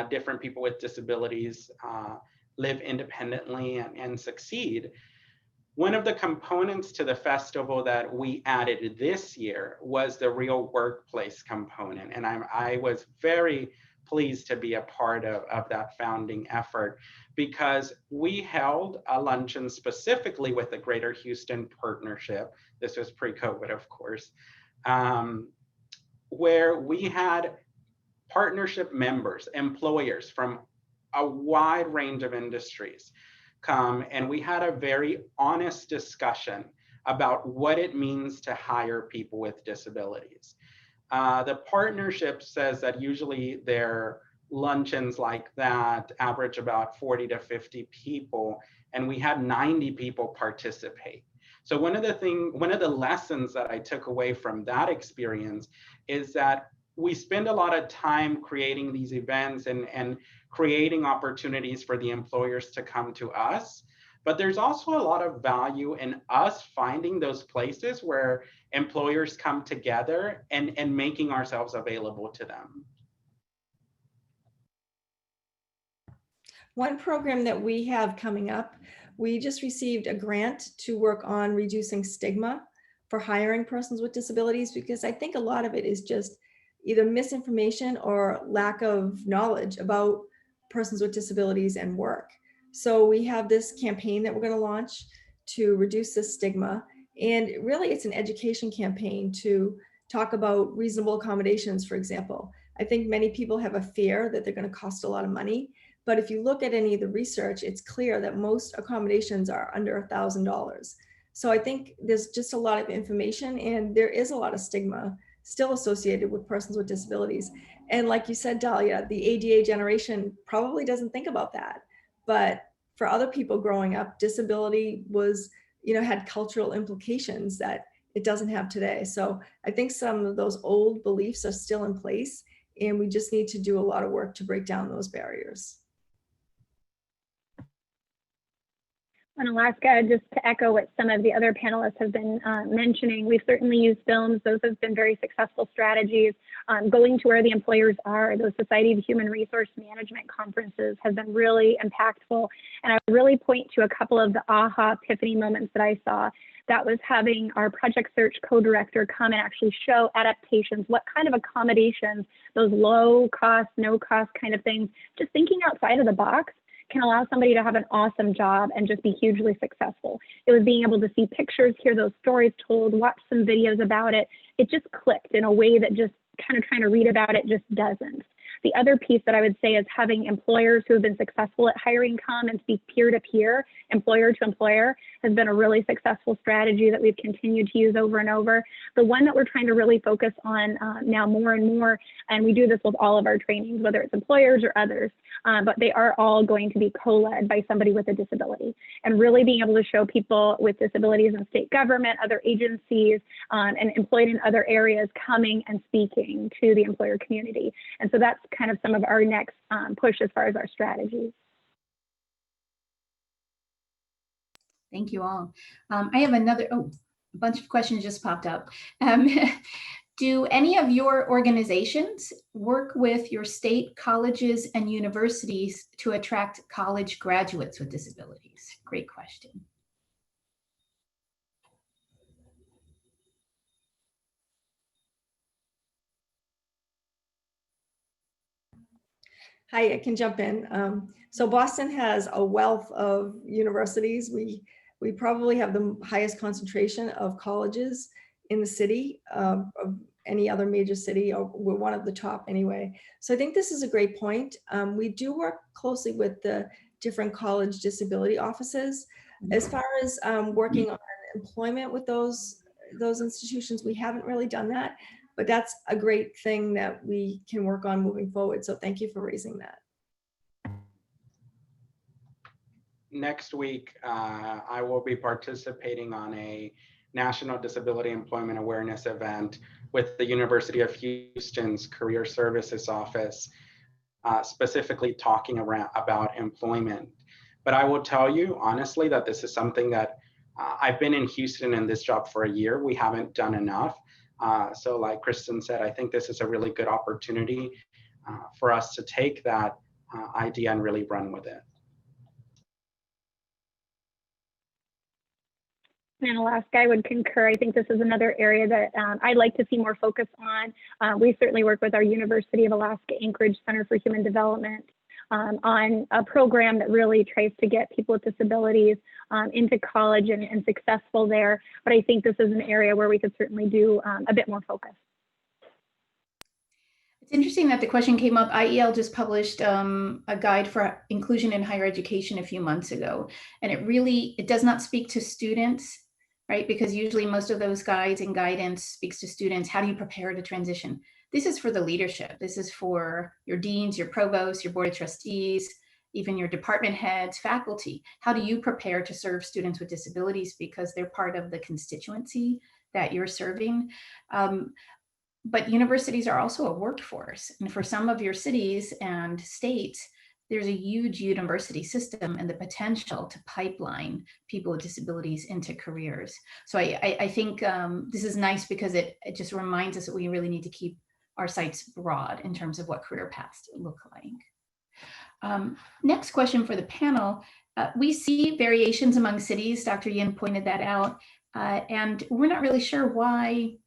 different people with disabilities live independently and succeed. One of the components to the festival that we added this year was the real workplace component. And I was very pleased to be a part of that founding effort, because we held a luncheon specifically with the Greater Houston Partnership. This was pre-COVID, of course, where we had partnership members, employers from a wide range of industries come, and we had a very honest discussion about what it means to hire people with disabilities. The partnership says that usually their luncheons like that average about 40 to 50 people, and we had 90 people participate. So one of the lessons that I took away from that experience is that we spend a lot of time creating these events and creating opportunities for the employers to come to us. But there's also a lot of value in us finding those places where employers come together and making ourselves available to them. One program that we have coming up, we just received a grant to work on reducing stigma for hiring persons with disabilities, because I think a lot of it is just either misinformation or lack of knowledge about persons with disabilities and work. So we have this campaign that we're going to launch to reduce this stigma. And really it's an education campaign to talk about reasonable accommodations, for example. I think many people have a fear that they're going to cost a lot of money. But if you look at any of the research, it's clear that most accommodations are under $1,000. So I think there's just a lot of information, and there is a lot of stigma still associated with persons with disabilities. And like you said, Dahlia, the ADA generation probably doesn't think about that. But for other people growing up, disability was, had cultural implications that it doesn't have today. So I think some of those old beliefs are still in place, and we just need to do a lot of work to break down those barriers. In Alaska, just to echo what some of the other panelists have been mentioning, we've certainly used films. Those have been very successful strategies. Going to where the employers are, those Society of Human Resource Management conferences have been really impactful. And I really point to a couple of the aha epiphany moments that I saw. That was having our project search co-director come and actually show adaptations, what kind of accommodations, those low cost, no cost kind of things, just thinking outside of the box can allow somebody to have an awesome job and just be hugely successful. It was being able to see pictures, hear those stories told, watch some videos about it. It just clicked in a way that just kind of trying to read about it just doesn't. The other piece that I would say is having employers who have been successful at hiring come and speak peer-to-peer, employer to employer, has been a really successful strategy that we've continued to use over and over. The one that we're trying to really focus on now more and more, and we do this with all of our trainings, whether it's employers or others, but they are all going to be co-led by somebody with a disability, and really being able to show people with disabilities in state government, other agencies, and employed in other areas coming and speaking to the employer community. And so that's kind of some of our next push as far as our strategies. Thank you all. I have a bunch of questions just popped up. Do any of your organizations work with your state colleges and universities to attract college graduates with disabilities? Great question. Hi, I can jump in. So Boston has a wealth of universities. We probably have the highest concentration of colleges in the city of any other major city, or we're one of the top anyway. So I think this is a great point. We do work closely with the different college disability offices. As far as working on employment with those institutions, we haven't really done that. But that's a great thing that we can work on moving forward. So thank you for raising that. Next week, I will be participating on a National Disability Employment Awareness event with the University of Houston's Career Services Office, specifically talking about employment. But I will tell you honestly that this is something that I've been in Houston in this job for a year. We haven't done enough. So like Kristen said, I think this is a really good opportunity for us to take that idea and really run with it. And Alaska, I would concur. I think this is another area that I'd like to see more focus on. We certainly work with our University of Alaska Anchorage Center for Human Development on a program that really tries to get people with disabilities into college and successful there. But I think this is an area where we could certainly do a bit more focus. It's interesting that the question came up. IEL just published a guide for inclusion in higher education a few months ago, and it does not speak to students, right? Because usually most of those guides and guidance speaks to students. How do you prepare to transition? This is for the leadership. This is for your deans, your provosts, your board of trustees, even your department heads, faculty. How do you prepare to serve students with disabilities because they're part of the constituency that you're serving? But universities are also a workforce. And for some of your cities and states, there's a huge university system and the potential to pipeline people with disabilities into careers. So I think this is nice because it just reminds us that we really need to keep our sights broad in terms of what career paths look like. Next question for the panel. We see variations among cities. Dr. Yin pointed that out. And we're not really sure why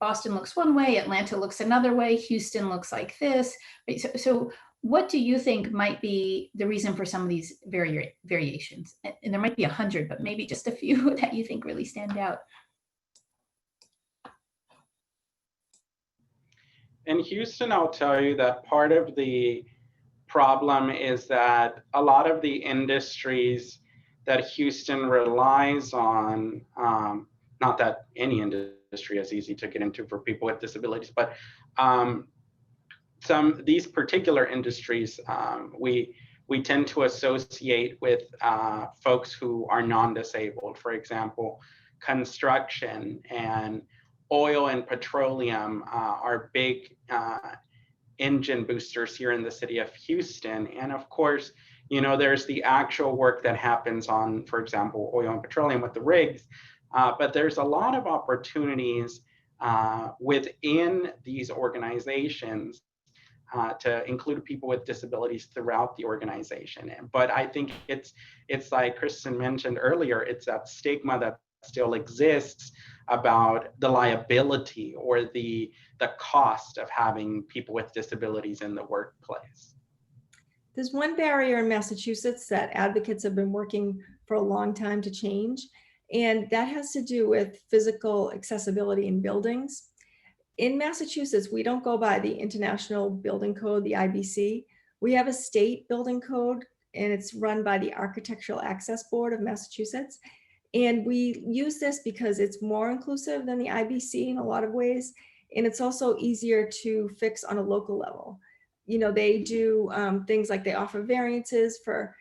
Boston looks one way, Atlanta looks another way, Houston looks like this. So what do you think might be the reason for some of these variations? And there might be 100, but maybe just a few that you think really stand out. In Houston, I'll tell you that part of the problem is that a lot of the industries that Houston relies on, not that any industry is easy to get into for people with disabilities, but these particular industries we tend to associate with folks who are non-disabled. For example, construction and oil and petroleum are big engine boosters here in the city of Houston. And of course, you know, there's the actual work that happens on, for example, oil and petroleum with the rigs, but there's a lot of opportunities within these organizations to include people with disabilities throughout the organization. But I think it's like Kristen mentioned earlier, it's that stigma that still exists about the liability or the cost of having people with disabilities in the workplace. There's one barrier in Massachusetts that advocates have been working for a long time to change, and that has to do with physical accessibility in buildings. In Massachusetts, we don't go by the International Building Code, the IBC. We have a state building code, and it's run by the Architectural Access Board of Massachusetts. And we use this because it's more inclusive than the IBC in a lot of ways. And it's also easier to fix on a local level. You know, they do things like they offer variances for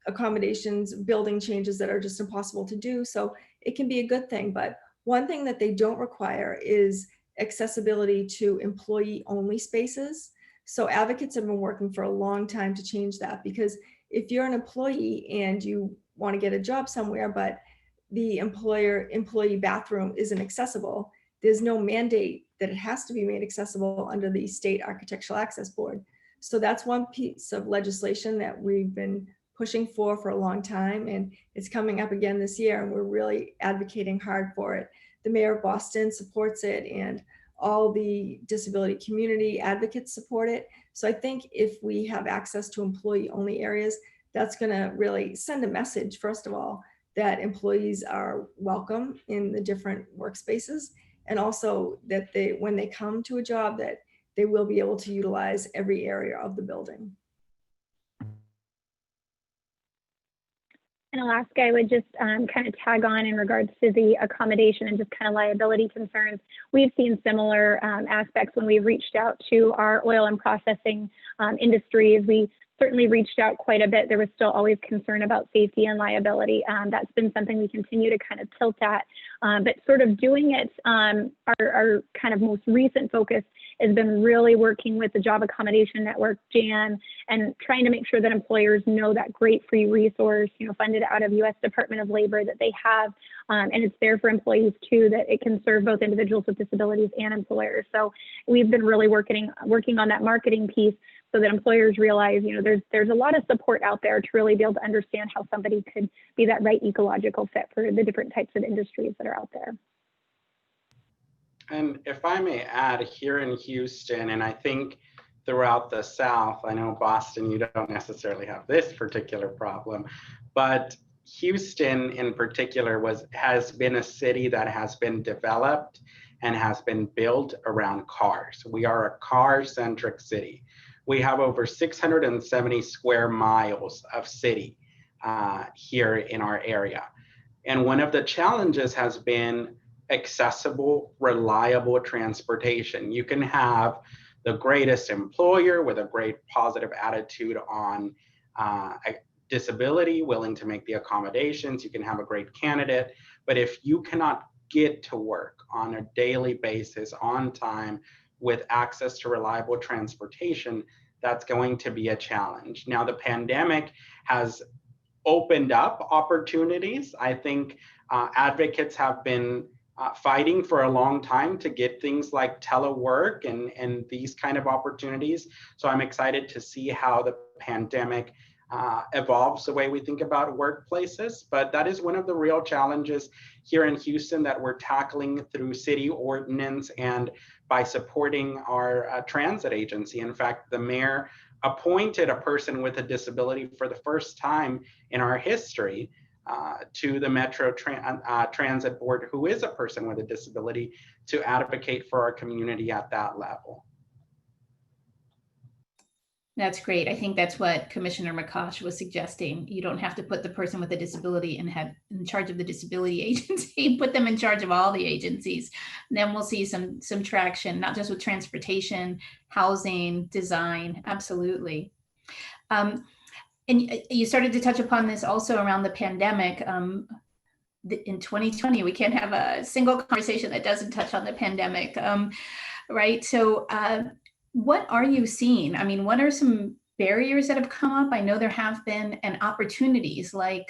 accommodations, building changes that are just impossible to do. So it can be a good thing. But one thing that they don't require is accessibility to employee-only spaces. So advocates have been working for a long time to change that, because if you're an employee and you want to get a job somewhere, but the employee bathroom isn't accessible, there's no mandate that it has to be made accessible under the State Architectural Access Board. So that's one piece of legislation that we've been pushing for a long time, and it's coming up again this year, and we're really advocating hard for it. The mayor of Boston supports it, and all the disability community advocates support it. So I think if we have access to employee-only areas, that's going to really send a message, first of all, that employees are welcome in the different workspaces, and also that when they come to a job, that they will be able to utilize every area of the building. In Alaska, I would just kind of tag on in regards to the accommodation and just kind of liability concerns. We've seen similar aspects when we've reached out to our oil and processing industries. We certainly reached out quite a bit. There was still always concern about safety and liability. That's been something we continue to kind of tilt at. But sort of doing it, our kind of most recent focus has been really working with the Job Accommodation Network, JAN, and trying to make sure that employers know that great free resource, funded out of U.S. Department of Labor that they have. And it's there for employees too, that it can serve both individuals with disabilities and employers. So we've been really working on that marketing piece so that employers realize, there's a lot of support out there to really be able to understand how somebody could be that right ecological fit for the different types of industries that are out there. And if I may add, here in Houston, and I think throughout the South, I know Boston, you don't necessarily have this particular problem, but Houston in particular has been a city that has been developed and has been built around cars. We are a car-centric city. We have over 670 square miles of city here in our area. And one of the challenges has been accessible, reliable transportation. You can have the greatest employer with a great positive attitude on disability, willing to make the accommodations. You can have a great candidate, but if you cannot get to work on a daily basis on time with access to reliable transportation, that's going to be a challenge. Now, the pandemic has opened up opportunities. I think advocates have been fighting for a long time to get things like telework and these kind of opportunities. So I'm excited to see how the pandemic evolves the way we think about workplaces. But that is one of the real challenges here in Houston that we're tackling through city ordinance and by supporting our transit agency. In fact, the mayor appointed a person with a disability for the first time in our history to the Metro Transit Board, who is a person with a disability, to advocate for our community at that level. That's great. I think that's what Commissioner McCosh was suggesting. You don't have to put the person with a disability and have in charge of the disability agency, put them in charge of all the agencies. And then we'll see some traction, not just with transportation, housing, design, absolutely. And you started to touch upon this also around the pandemic. In 2020, we can't have a single conversation that doesn't touch on the pandemic, right? So what are you seeing? I mean, what are some barriers that have come up? I know there have been, and opportunities like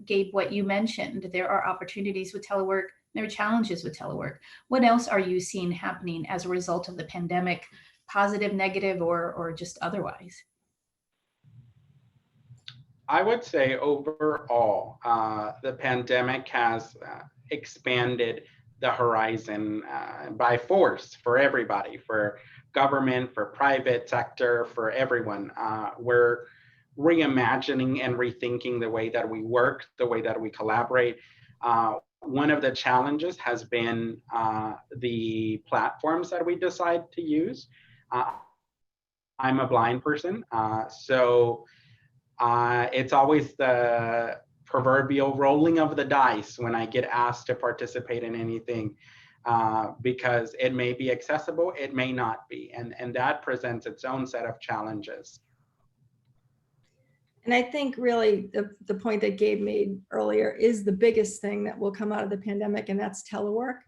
Gabe, what you mentioned. There are opportunities with telework, there are challenges with telework. What else are you seeing happening as a result of the pandemic, positive, negative, or just otherwise? I would say overall, the pandemic has expanded the horizon by force for everybody, for government, for private sector, for everyone. We're reimagining and rethinking the way that we work, the way that we collaborate. One of the challenges has been the platforms that we decide to use. I'm a blind person, so it's always the proverbial rolling of the dice when I get asked to participate in anything, because it may be accessible, it may not be, and that presents its own set of challenges. And I think really the point that Gabe made earlier is the biggest thing that will come out of the pandemic, and that's telework.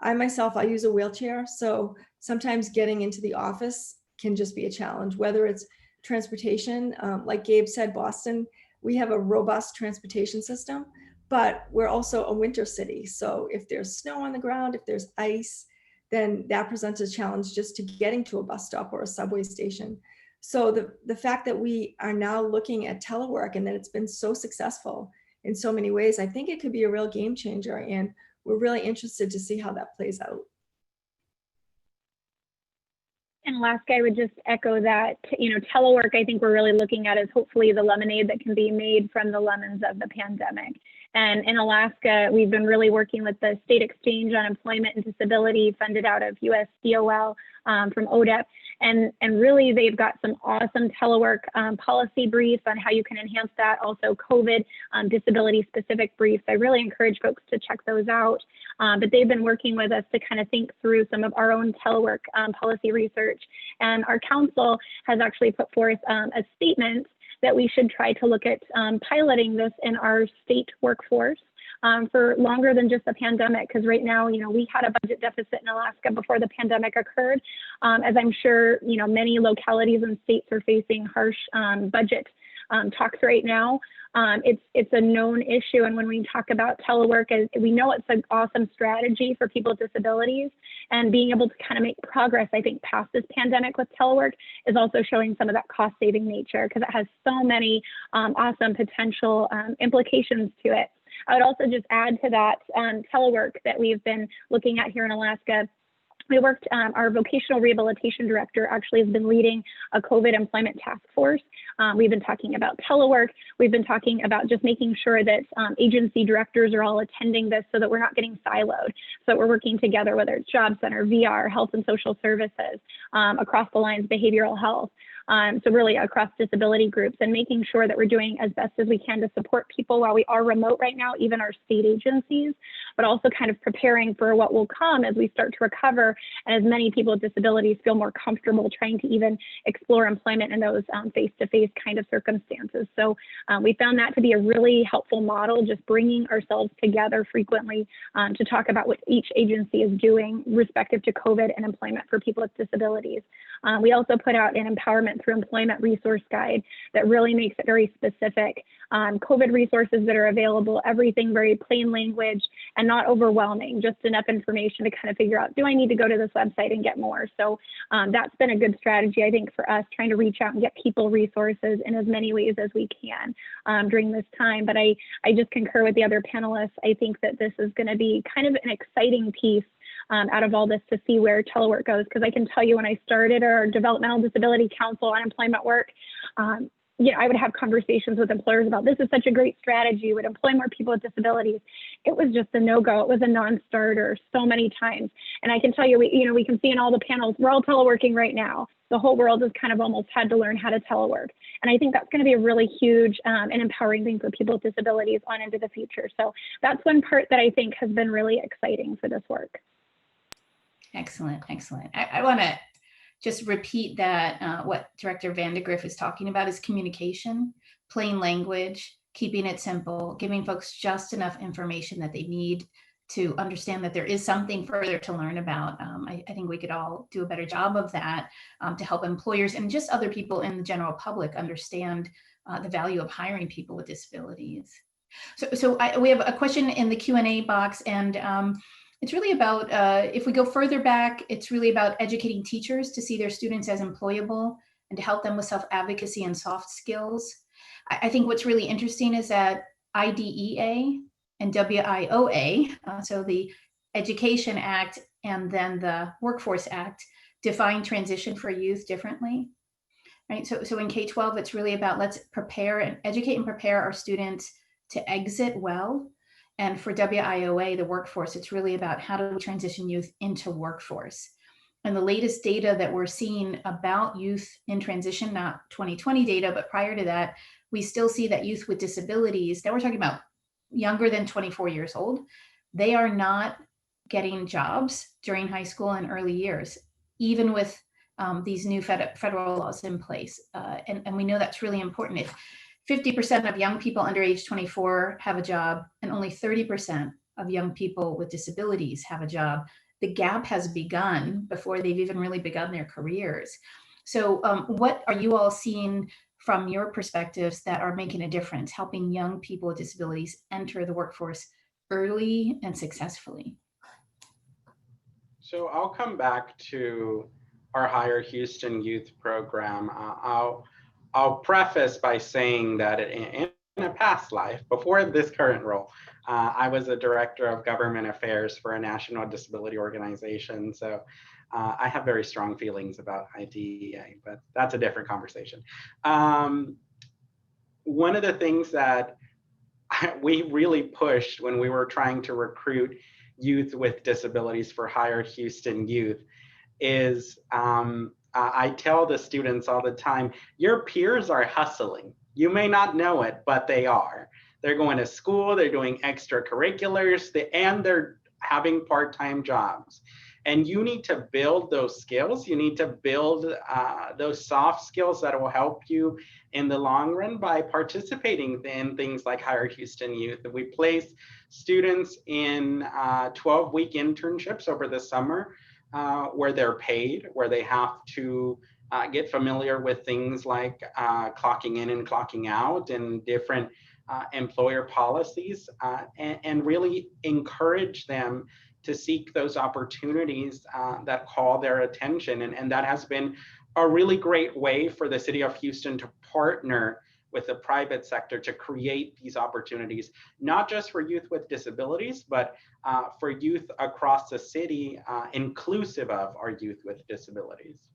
I use a wheelchair, so sometimes getting into the office can just be a challenge, whether it's transportation. Like Gabe said, Boston, we have a robust transportation system, but we're also a winter city. So if there's snow on the ground, if there's ice, then that presents a challenge just to getting to a bus stop or a subway station. So the fact that we are now looking at telework and that it's been so successful in so many ways, I think it could be a real game changer. And we're really interested to see how that plays out. Alaska, I would just echo that, telework, I think we're really looking at as hopefully the lemonade that can be made from the lemons of the pandemic. And in Alaska, we've been really working with the State Exchange on Employment and Disability funded out of USDOL from ODEP. And really, they've got some awesome telework policy briefs on how you can enhance that. Also, COVID disability-specific briefs. I really encourage folks to check those out. But they've been working with us to kind of think through some of our own telework policy research. And our council has actually put forth a statement that we should try to look at piloting this in our state workforce for longer than just the pandemic, because right now, we had a budget deficit in Alaska before the pandemic occurred. As I'm sure, many localities and states are facing harsh budget talks right now. It's a known issue. And when we talk about telework, we know it's an awesome strategy for people with disabilities, and being able to kind of make progress, I think, past this pandemic with telework is also showing some of that cost saving nature, because it has so many awesome potential implications to it. I would also just add to that telework that we've been looking at here in Alaska. We worked, our vocational rehabilitation director actually has been leading a COVID employment task force. We've been talking about telework. We've been talking about just making sure that agency directors are all attending this so that we're not getting siloed. So we're working together, whether it's Job Center, VR, Health and Social Services, across the lines, behavioral health. So really across disability groups, and making sure that we're doing as best as we can to support people while we are remote right now, even our state agencies, but also kind of preparing for what will come as we start to recover, and as many people with disabilities feel more comfortable trying to even explore employment in those face-to-face kind of circumstances. So we found that to be a really helpful model, just bringing ourselves together frequently to talk about what each agency is doing respective to COVID and employment for people with disabilities. We also put out an empowerment through employment resource guide that really makes it very specific. COVID resources that are available, everything very plain language and not overwhelming, just enough information to kind of figure out, do I need to go to this website and get more? So that's been a good strategy, I think, for us, trying to reach out and get people resources in as many ways as we can during this time. But I just concur with the other panelists. I think that this is going to be kind of an exciting piece out of all this to see where telework goes. Because I can tell you, when I started our Developmental Disability Council unemployment work, I would have conversations with employers about, this is such a great strategy, would employ more people with disabilities. It was just a no-go. It was a non-starter so many times. And I can tell you, we can see in all the panels, we're all teleworking right now. The whole world has kind of almost had to learn how to telework. And I think that's going to be a really huge and empowering thing for people with disabilities on into the future. So that's one part that I think has been really exciting for this work. Excellent, excellent. I want to just repeat that what Director Vandegrift is talking about is communication, plain language, keeping it simple, giving folks just enough information that they need to understand that there is something further to learn about. I think we could all do a better job of that to help employers and just other people in the general public understand the value of hiring people with disabilities. So we have a question in the Q&A box, and it's really about, if we go further back, it's really about educating teachers to see their students as employable and to help them with self-advocacy and soft skills. I think what's really interesting is that IDEA and WIOA, so the Education Act and then the Workforce Act, define transition for youth differently, right? So in K-12, it's really about, let's prepare and educate and prepare our students to exit well. And for WIOA, the workforce, it's really about how do we transition youth into workforce. And the latest data that we're seeing about youth in transition, not 2020 data, but prior to that, we still see that youth with disabilities, now we're talking about younger than 24 years old, they are not getting jobs during high school and early years, even with these new federal laws in place. And we know that's really important. If 50% of young people under age 24 have a job, and only 30% of young people with disabilities have a job, the gap has begun before they've even really begun their careers. So what are you all seeing from your perspectives that are making a difference, helping young people with disabilities enter the workforce early and successfully? So I'll come back to our Hire Houston Youth Program. I'll preface by saying that in a past life, before this current role, I was a director of government affairs for a national disability organization. So I have very strong feelings about IDEA, but that's a different conversation. One of the things that we really pushed when we were trying to recruit youth with disabilities for Hire Houston Youth is I tell the students all the time, your peers are hustling. You may not know it, but they are. They're going to school, they're doing extracurriculars, and they're having part-time jobs. And you need to build those skills. You need to build those soft skills that will help you in the long run by participating in things like Hire Houston Youth. We place students in 12-week internships over the summer where they're paid, where they have to get familiar with things like clocking in and clocking out and different employer policies, and really encourage them to seek those opportunities that call their attention. And that has been a really great way for the city of Houston to partner with the private sector to create these opportunities, not just for youth with disabilities, but for youth across the city, inclusive of our youth with disabilities.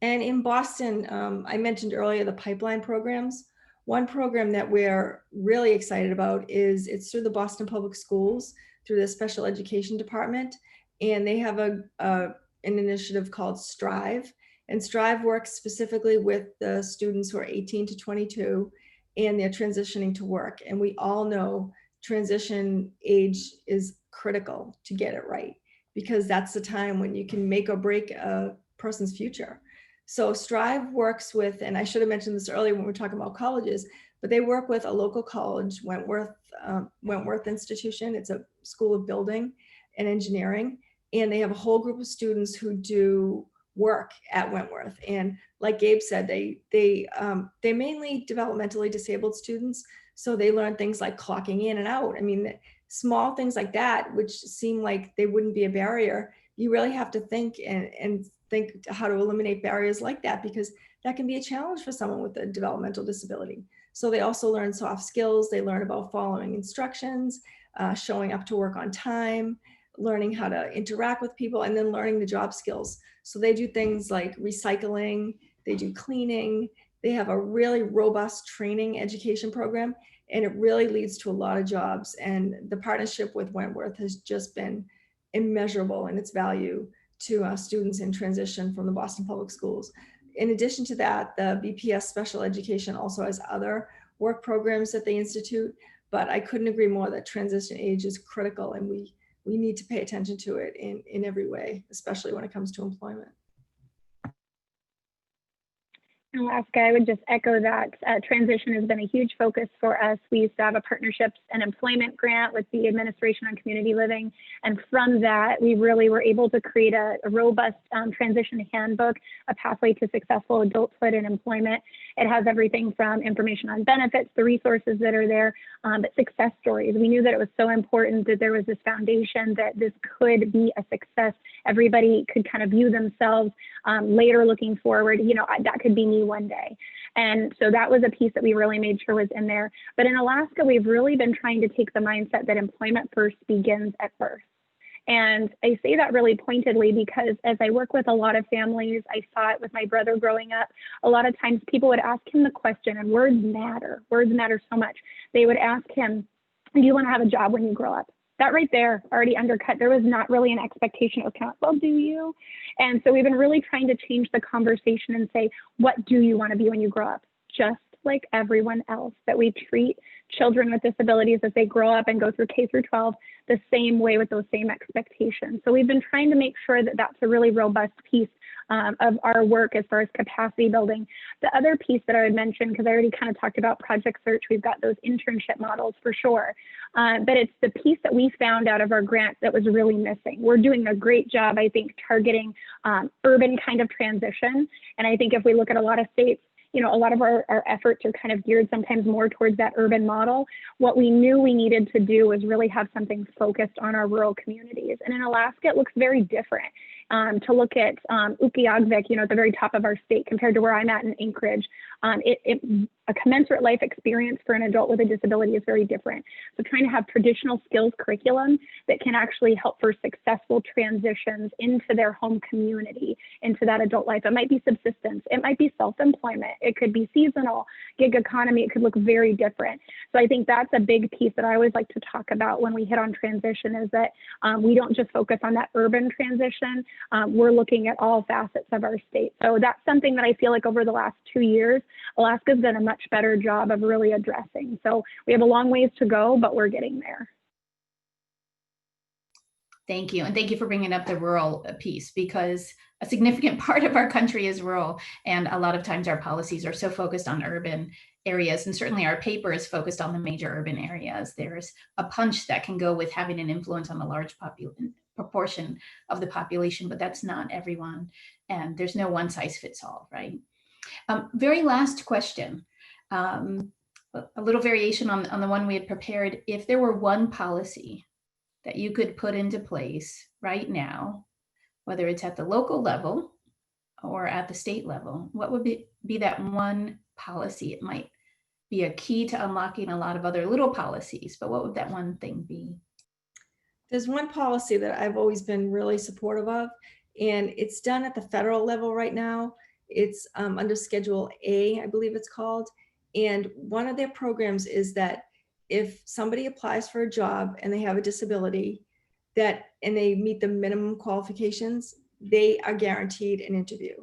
And in Boston, I mentioned earlier the pipeline programs. One program that we're really excited about is it's through the Boston Public Schools, through the Special Education Department, and they have an initiative called Strive. And Strive works specifically with the students who are 18 to 22, and they're transitioning to work. And we all know transition age is critical to get it right, because that's the time when you can make or break a person's future. So Strive works with, and I should have mentioned this earlier when we were talking about colleges, but they work with a local college, Wentworth Institution. It's a school of building and engineering, and they have a whole group of students who do work at Wentworth. And like Gabe said, they're mainly developmentally disabled students, so they learn things like clocking in and out. I mean, small things like that, which seem like they wouldn't be a barrier. You really have to think and think how to eliminate barriers like that, because that can be a challenge for someone with a developmental disability. So they also learn soft skills. They learn about following instructions, showing up to work on time, learning how to interact with people, and then learning the job skills. So they do things like recycling, they do cleaning, they have a really robust training education program, and it really leads to a lot of jobs. And the partnership with Wentworth has just been immeasurable in its value to students in transition from the Boston Public Schools. In addition to that, the BPS Special Education also has other work programs that they institute, but I couldn't agree more that transition age is critical, and we need to pay attention to it in every way, especially when it comes to employment. Alaska, I would just echo that transition has been a huge focus for us. We used to have a partnerships and employment grant with the Administration on Community Living. And from that, we really were able to create a robust transition handbook, a pathway to successful adulthood and employment. It has everything from information on benefits, the resources that are there, but success stories. We knew that it was so important that there was this foundation that this could be a success. Everybody could kind of view themselves later looking forward, you know, that could be me one day. And so that was a piece that we really made sure was in there. But in Alaska, we've really been trying to take the mindset that employment first begins at birth. And I say that really pointedly because as I work with a lot of families, I saw it with my brother growing up. A lot of times people would ask him the question, and words matter so much. They would ask him, do you want to have a job when you grow up? That right there already undercut. There was not really an expectation of kind of, well, do you? And so we've been really trying to change the conversation and say, what do you want to be when you grow up? Just like everyone else, that we treat children with disabilities as they grow up and go through K through 12 the same way with those same expectations. So we've been trying to make sure that that's a really robust piece of our work as far as capacity building. The other piece that I would mention, because I already kind of talked about Project Search, we've got those internship models for sure, but it's the piece that we found out of our grant that was really missing. We're doing a great job, I think, targeting urban kind of transition. And I think if we look at a lot of states, you know, a lot of our efforts are kind of geared sometimes more towards that urban model. What we knew we needed to do was really have something focused on our rural communities. And in Alaska, it looks very different. To look at Ukiagvik, you know, at the very top of our state compared to where I'm at in Anchorage, a commensurate life experience for an adult with a disability is very different. So trying to have traditional skills curriculum that can actually help for successful transitions into their home community, into that adult life. It might be subsistence, it might be self-employment, it could be seasonal, gig economy, it could look very different. So I think that's a big piece that I always like to talk about when we hit on transition, is that we don't just focus on that urban transition, we're looking at all facets of our state. So that's something that I feel like over the last 2 years, Alaska's done a much better job of really addressing. So we have a long ways to go, but we're getting there. Thank you. And thank you for bringing up the rural piece, because a significant part of our country is rural. And a lot of times our policies are so focused on urban areas. And certainly our paper is focused on the major urban areas. There's a punch that can go with having an influence on a large proportion of the population, but that's not everyone. And there's no one size fits all, right? Very last question. A little variation on the one we had prepared. If there were one policy that you could put into place right now, whether it's at the local level or at the state level, what would be that one policy? It might be a key to unlocking a lot of other little policies, but what would that one thing be? There's one policy that I've always been really supportive of, and it's done at the federal level right now. It's under Schedule A, I believe it's called. And one of their programs is that if somebody applies for a job and they have a disability and they meet the minimum qualifications, they are guaranteed an interview.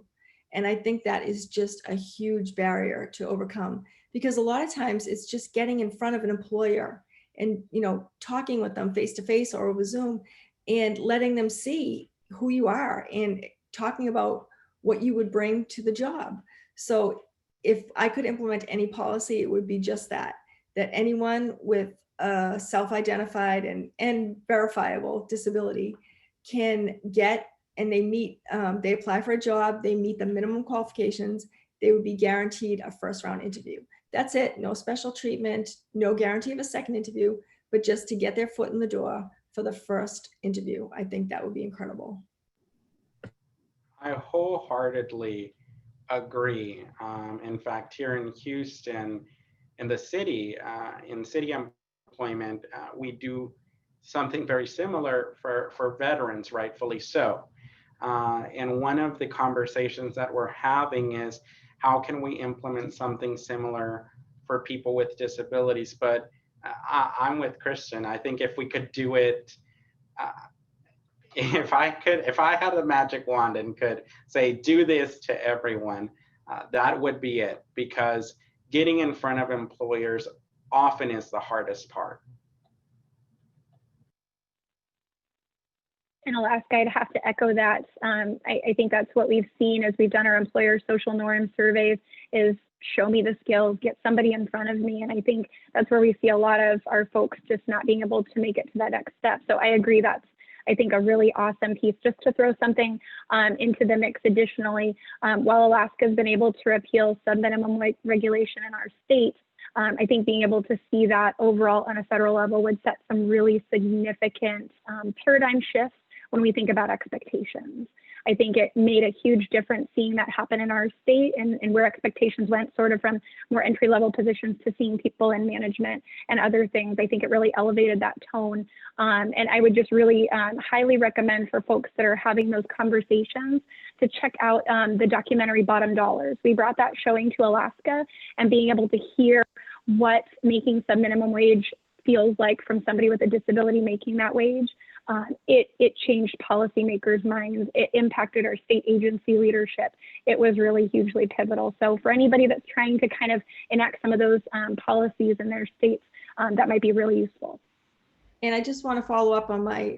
And I think that is just a huge barrier to overcome, because a lot of times it's just getting in front of an employer and, you know, talking with them face to face or over Zoom and letting them see who you are and talking about what you would bring to the job. So if I could implement any policy, it would be just that anyone with a self-identified and verifiable disability can get, and they apply for a job, they meet the minimum qualifications, they would be guaranteed a first round interview. That's it. No special treatment, no guarantee of a second interview, but just to get their foot in the door for the first interview. I think that would be incredible. I wholeheartedly agree. In fact, here in Houston, in the city, in city employment, we do something very similar for veterans, rightfully so. And one of the conversations that we're having is, how can we implement something similar for people with disabilities? But I'm with Kristen. I think if we could do it, if I had a magic wand and could say, do this to everyone, that would be it, because getting in front of employers often is the hardest part. In Alaska, I'd have to echo that. I think that's what we've seen as we've done our employer social norm surveys, is show me the skills, get somebody in front of me. And I think that's where we see a lot of our folks just not being able to make it to that next step. So I agree, that's, I think, a really awesome piece. Just to throw something into the mix additionally, while Alaska has been able to repeal sub-minimum regulation in our state, I think being able to see that overall on a federal level would set some really significant paradigm shifts when we think about expectations. I think it made a huge difference seeing that happen in our state, and where expectations went sort of from more entry-level positions to seeing people in management and other things. I think it really elevated that tone. And I would just really highly recommend for folks that are having those conversations to check out the documentary Bottom Dollars. We brought that showing to Alaska, and being able to hear what making sub-minimum wage feels like from somebody with a disability making that wage. It changed policymakers' minds. It impacted our state agency leadership. It was really hugely pivotal. So for anybody that's trying to kind of enact some of those policies in their states, that might be really useful. And I just want to follow up on my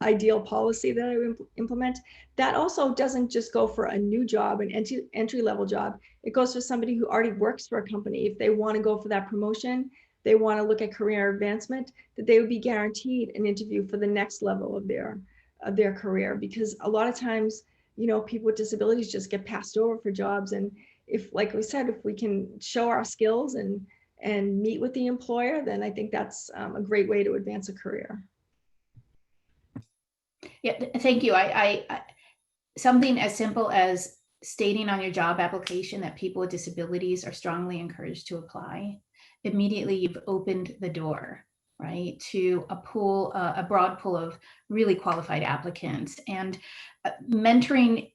ideal policy that I would implement. That also doesn't just go for a new job, an entry-level job. It goes for somebody who already works for a company. If they want to go for that promotion, they want to look at career advancement, that they would be guaranteed an interview for the next level of their career. Because a lot of times, you know, people with disabilities just get passed over for jobs. And if, like we said, if we can show our skills and meet with the employer, then I think that's a great way to advance a career. Yeah, thank you. I something as simple as stating on your job application that people with disabilities are strongly encouraged to apply, immediately you've opened the door, right, to a broad pool of really qualified applicants. And mentoring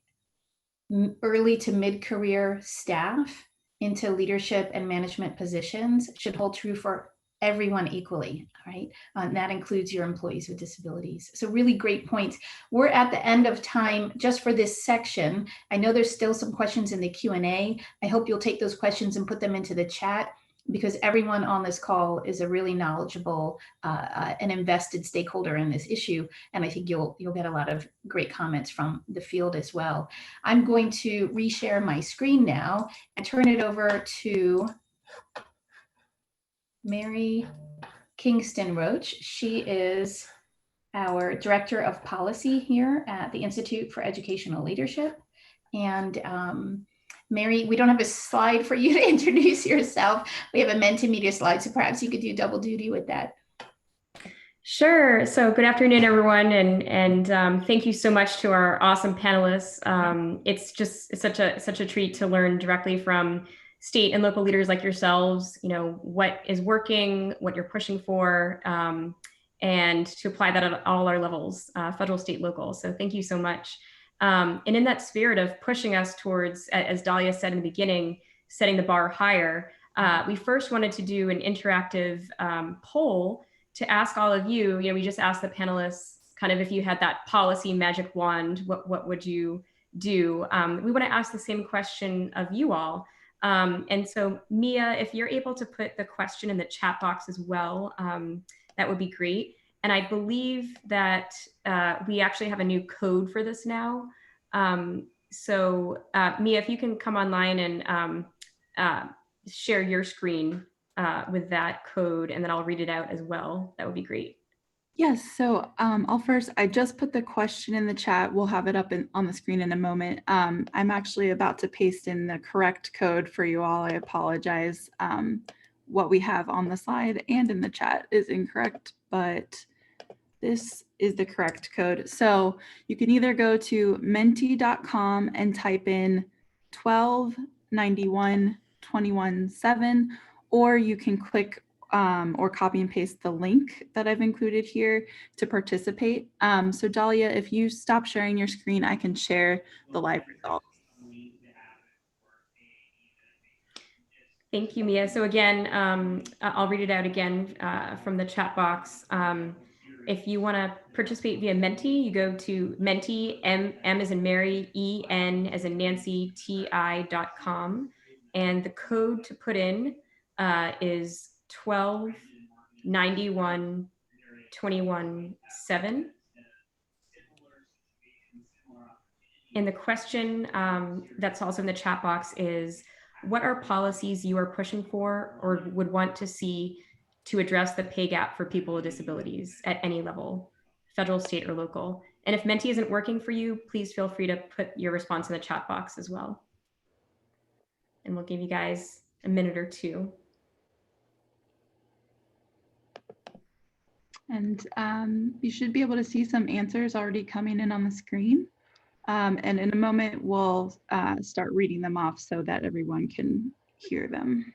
early to mid-career staff into leadership and management positions should hold true for everyone equally, right? That includes your employees with disabilities. So really great points. We're at the end of time just for this section. I know there's still some questions in the Q&A. I hope you'll take those questions and put them into the chat, because everyone on this call is a really knowledgeable and invested stakeholder in this issue. And I think you'll get a lot of great comments from the field as well. I'm going to reshare my screen now and turn it over to Mary Kingston Roach. She is our Director of Policy here at the Institute for Educational Leadership. And Mary, we don't have a slide for you to introduce yourself. We have a Mentimedia slide, so perhaps you could do double duty with that. Sure. So good afternoon, everyone, and thank you so much to our awesome panelists. It's such a treat to learn directly from state and local leaders like yourselves, you know, what is working, what you're pushing for, and to apply that at all our levels, federal, state, local. So thank you so much. And in that spirit of pushing us towards, as Dahlia said in the beginning, setting the bar higher, we first wanted to do an interactive poll to ask all of you, we just asked the panelists kind of if you had that policy magic wand, what would you do? We want to ask the same question of you all. And so Mia, if you're able to put the question in the chat box as well, that would be great. And I believe that we actually have a new code for this now. So Mia, if you can come online and share your screen with that code, and then I'll read it out as well. That would be great. Yes, so I just put the question in the chat. We'll have it up on the screen in a moment. I'm actually about to paste in the correct code for you all. I apologize. What we have on the slide and in the chat is incorrect, but this is the correct code. So you can either go to menti.com and type in 1291-21-7, or you can click or copy and paste the link that I've included here to participate. So Dahlia, if you stop sharing your screen, I can share the live results. Thank you, Mia. So again, I'll read it out again from the chat box. If you want to participate via Menti, you go to Menti, M as in Mary, EN as in Nancy, TI.com. And the code to put in is 1291-21-7. And the question that's also in the chat box is, what are policies you are pushing for or would want to see to address the pay gap for people with disabilities at any level, federal, state, or local? And if Menti isn't working for you, please feel free to put your response in the chat box as well. And we'll give you guys a minute or two. And you should be able to see some answers already coming in on the screen. And in a moment, we'll start reading them off so that everyone can hear them.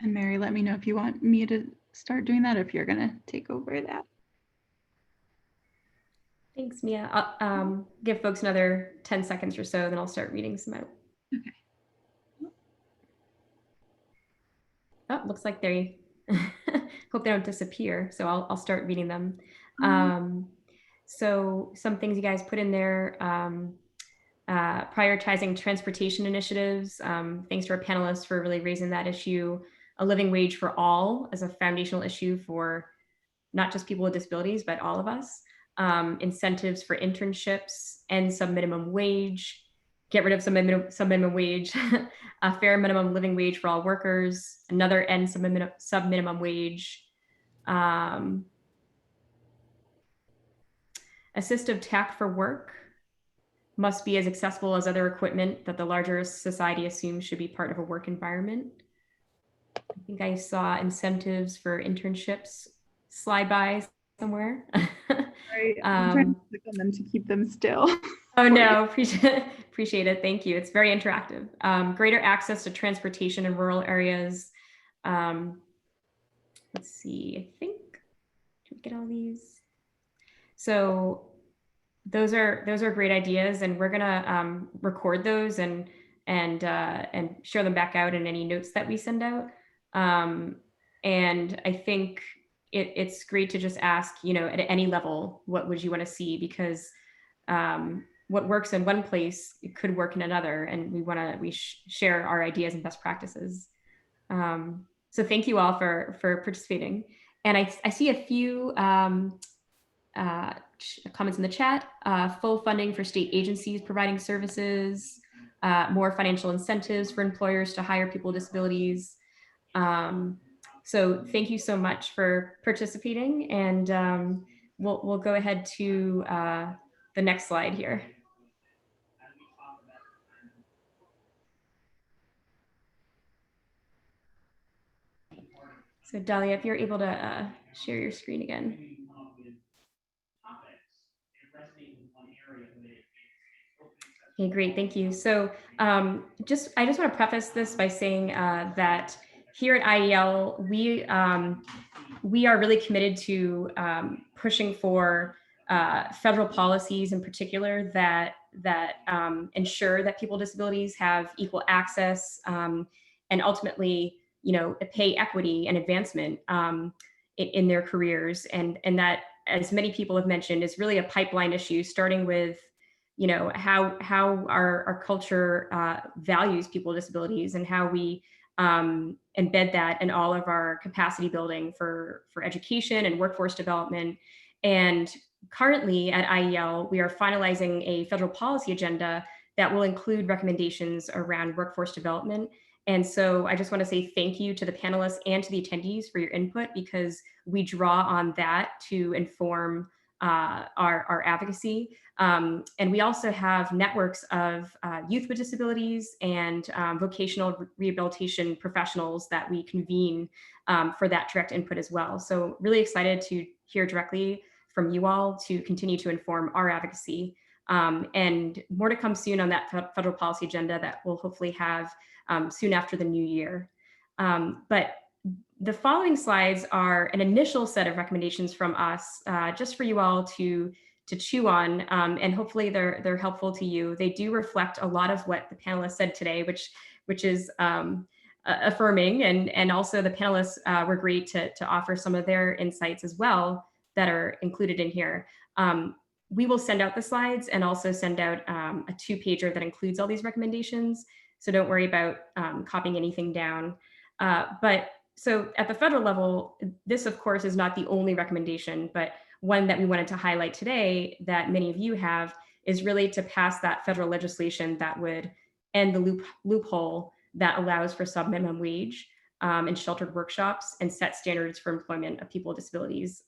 And Mary, let me know if you want me to start doing that, or if you're going to take over that. Thanks, Mia. I'll give folks another 10 seconds or so, then I'll start reading some out. Okay. Oh, looks like they hope they don't disappear. So I'll start reading them. So some things you guys put in there, prioritizing transportation initiatives. Thanks to our panelists for really raising that issue. A living wage for all as a foundational issue for not just people with disabilities, but all of us. Incentives for internships, end some minimum wage, get rid of some minimum wage, a fair minimum living wage for all workers, another end sub minimum wage, assistive tech for work, must be as accessible as other equipment that the larger society assumes should be part of a work environment. I think I saw incentives for internships slide by somewhere. Sorry, I'm trying to click on them to keep them still. Oh no, appreciate it. Thank you. It's very interactive. Greater access to transportation in rural areas. Let's see, I think, did we get all these? So those are great ideas, and we're gonna record those and share them back out in any notes that we send out. And I think it's great to just ask, you know, at any level, what would you want to see? Because what works in one place, it could work in another, and we share our ideas and best practices. So thank you all for participating. And I see a few comments in the chat. Full funding for state agencies providing services, more financial incentives for employers to hire people with disabilities. So thank you so much for participating, and we'll go ahead to the next slide here. So Dahlia, if you're able to share your screen again. Okay, great, thank you. So I just want to preface this by saying that here at IEL, we are really committed to pushing for federal policies in particular that ensure that people with disabilities have equal access and ultimately, you know, pay equity and advancement in their careers, and that, as many people have mentioned, is really a pipeline issue, starting with, you know, how our culture values people with disabilities, and how we embed that in all of our capacity building for education and workforce development. And currently at IEL, we are finalizing a federal policy agenda that will include recommendations around workforce development. And so I just want to say thank you to the panelists and to the attendees for your input, because we draw on that to inform our advocacy. And we also have networks of youth with disabilities and vocational rehabilitation professionals that we convene for that direct input as well. So really excited to hear directly from you all to continue to inform our advocacy. And more to come soon on that federal policy agenda that we'll hopefully have soon after the new year. But the following slides are an initial set of recommendations from us, just for you all to chew on, and hopefully they're helpful to you. They do reflect a lot of what the panelists said today, which is affirming, and also the panelists were great to offer some of their insights as well that are included in here. We will send out the slides and also send out a 2-pager that includes all these recommendations. So don't worry about copying anything down. But so at the federal level, this of course is not the only recommendation, but one that we wanted to highlight today that many of you have is really to pass that federal legislation that would end the loophole that allows for sub-minimum wage and sheltered workshops, and set standards for employment of people with disabilities.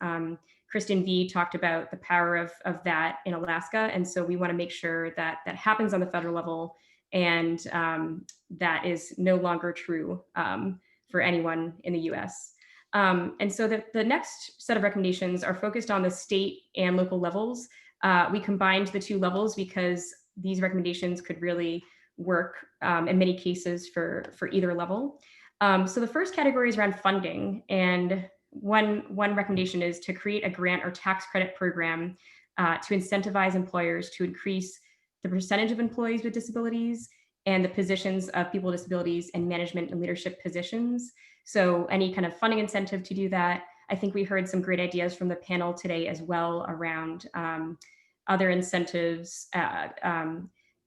Kristen V talked about the power of that in Alaska. And so we want to make sure that that happens on the federal level, and that is no longer true for anyone in the US. And so the next set of recommendations are focused on the state and local levels. We combined the 2 levels because these recommendations could really work in many cases for either level. So the first category is around funding, and one recommendation is to create a grant or tax credit program to incentivize employers to increase the percentage of employees with disabilities and the positions of people with disabilities in management and leadership positions. So any kind of funding incentive to do that. I think we heard some great ideas from the panel today as well around other incentives.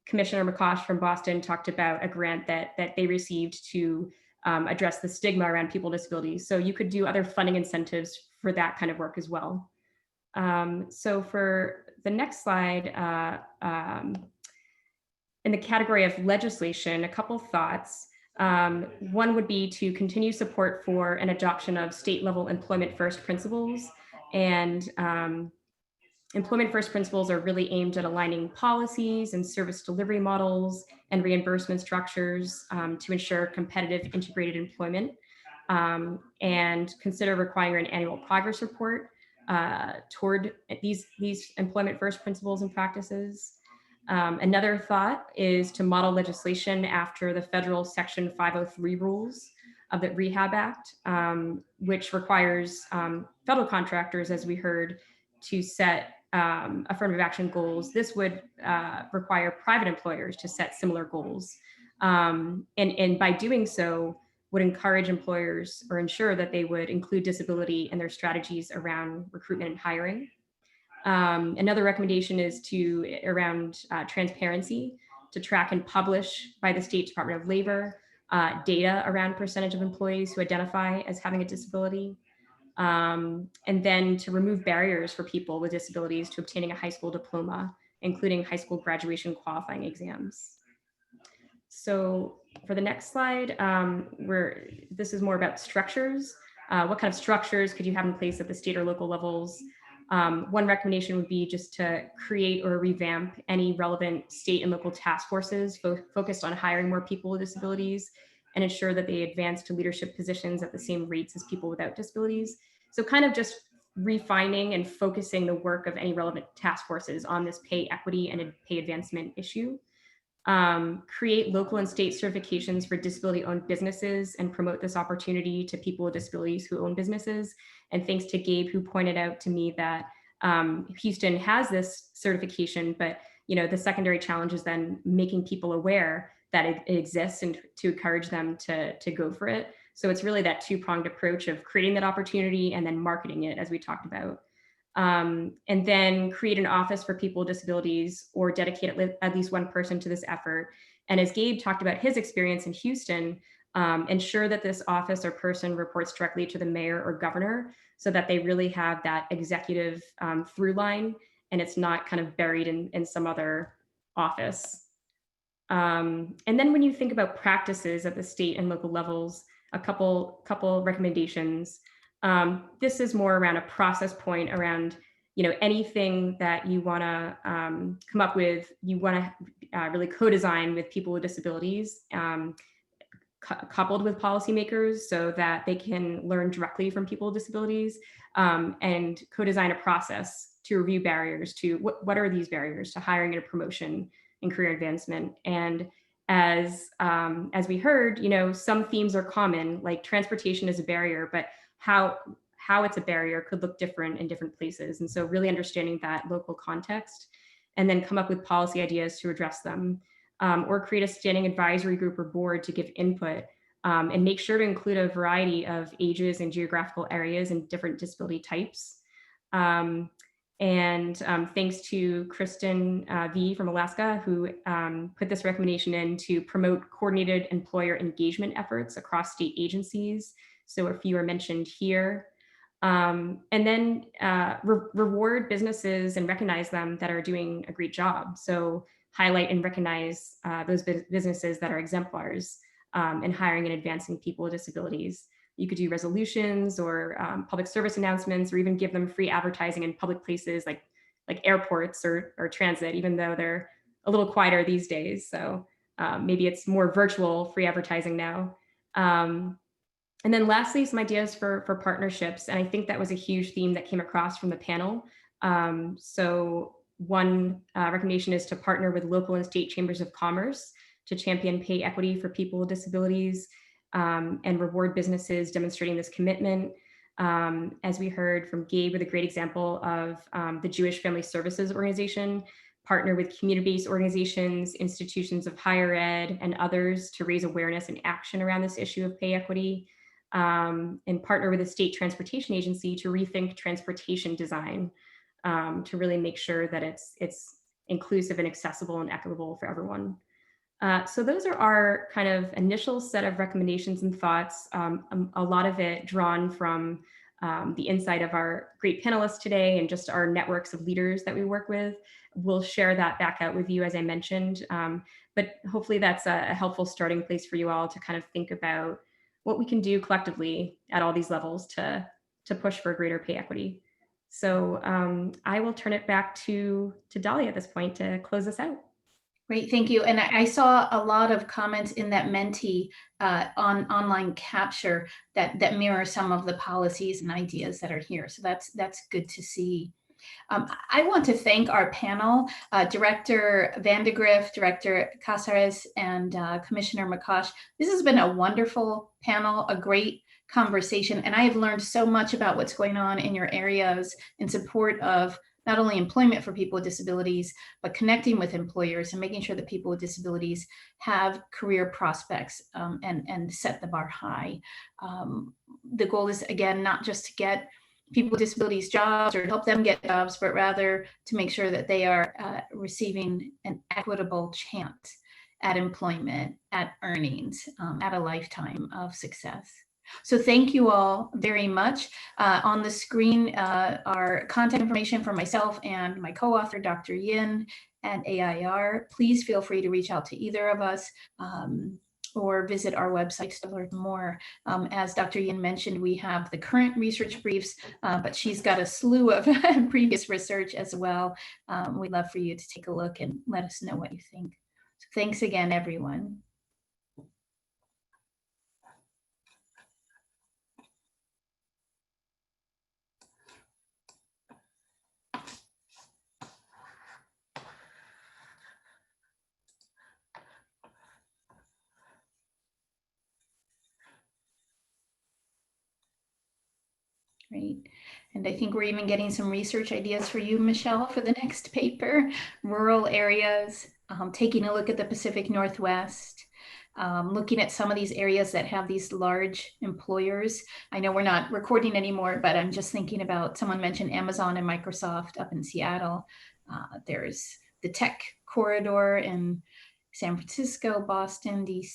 Commissioner McCosh from Boston talked about a grant that they received to address the stigma around people with disabilities. So you could do other funding incentives for that kind of work as well. So for the next slide, in the category of legislation, a couple thoughts. One would be to continue support for an adoption of state level employment first principles, and Employment first principles are really aimed at aligning policies and service delivery models and reimbursement structures to ensure competitive integrated employment, and consider requiring an annual progress report toward these employment first principles and practices. Another thought is to model legislation after the federal Section 503 rules of the Rehab Act, which requires federal contractors, as we heard, to set affirmative action goals. This would require private employers to set similar goals. And by doing so, would encourage employers or ensure that they would include disability in their strategies around recruitment and hiring. Another recommendation is around transparency, to track and publish by the State Department of Labor data around percentage of employees who identify as having a disability. And then to remove barriers for people with disabilities to obtaining a high school diploma, including high school graduation qualifying exams. So for the next slide, this is more about structures. What kind of structures could you have in place at the state or local levels? One recommendation would be just to create or revamp any relevant state and local task forces focused on hiring more people with disabilities and ensure that they advance to leadership positions at the same rates as people without disabilities. So kind of just refining and focusing the work of any relevant task forces on this pay equity and pay advancement issue. Create local and state certifications for disability-owned businesses and promote this opportunity to people with disabilities who own businesses. And thanks to Gabe, who pointed out to me that Houston has this certification, but the secondary challenge is then making people aware that it exists and to encourage them to go for it. So it's really that two-pronged approach of creating that opportunity and then marketing it, as we talked about. And then create an office for people with disabilities or dedicate at least one person to this effort. And as Gabe talked about his experience in Houston, ensure that this office or person reports directly to the mayor or governor so that they really have that executive through line and it's not kind of buried in some other office. And then when you think about practices at the state and local levels, a couple recommendations. This is more around a process point around, anything that you want to come up with, you want to really co-design with people with disabilities, coupled with policymakers so that they can learn directly from people with disabilities, and co-design a process to review barriers to what are these barriers to hiring and promotion and career advancement. And as we heard, some themes are common, like transportation is a barrier, but how it's a barrier could look different in different places. And so really understanding that local context and then come up with policy ideas to address them, or create a standing advisory group or board to give input, and make sure to include a variety of ages and geographical areas and different disability types. Thanks to Kristen V from Alaska, who put this recommendation in to promote coordinated employer engagement efforts across state agencies. So a few are mentioned here. And then reward businesses and recognize them that are doing a great job. So highlight and recognize those businesses that are exemplars in hiring and advancing people with disabilities. You could do resolutions or public service announcements, or even give them free advertising in public places like airports or transit, even though they're a little quieter these days. So maybe it's more virtual free advertising now. And then lastly, some ideas for partnerships. And I think that was a huge theme that came across from the panel. So one recommendation is to partner with local and state chambers of commerce to champion pay equity for people with disabilities, and reward businesses demonstrating this commitment. As we heard from Gabe with a great example of the Jewish Family Services Organization, partner with community-based organizations, institutions of higher ed, and others to raise awareness and action around this issue of pay equity, and partner with the state transportation agency to rethink transportation design, to really make sure that it's inclusive and accessible and equitable for everyone. So those are our kind of initial set of recommendations and thoughts, a lot of it drawn from the insight of our great panelists today and just our networks of leaders that we work with. We'll share that back out with you, as I mentioned, but hopefully that's a helpful starting place for you all to kind of think about what we can do collectively at all these levels to push for greater pay equity. So I will turn it back to Dahlia at this point to close us out. Great, thank you. And I saw a lot of comments in that Menti on online capture that mirror some of the policies and ideas that are here. So that's good to see. I want to thank our panel, Director Vandegrift, Director Casares, and Commissioner McCosh. This has been a wonderful panel, a great conversation, and I have learned so much about what's going on in your areas in support of not only employment for people with disabilities, but connecting with employers and making sure that people with disabilities have career prospects and set the bar high. The goal is, again, not just to get people with disabilities jobs or help them get jobs, but rather to make sure that they are receiving an equitable chance at employment, at earnings, at a lifetime of success. So thank you all very much. On the screen are contact information for myself and my co-author, Dr. Yin at AIR. Please feel free to reach out to either of us or visit our website to learn more. As Dr. Yin mentioned, we have the current research briefs, but she's got a slew of previous research as well. We'd love for you to take a look and let us know what you think. So thanks again, everyone. Great. And I think we're even getting some research ideas for you, Michelle, for the next paper. Rural areas, taking a look at the Pacific Northwest, looking at some of these areas that have these large employers. I know we're not recording anymore, but I'm just thinking about, someone mentioned Amazon and Microsoft up in Seattle. There's the tech corridor in San Francisco, Boston, DC.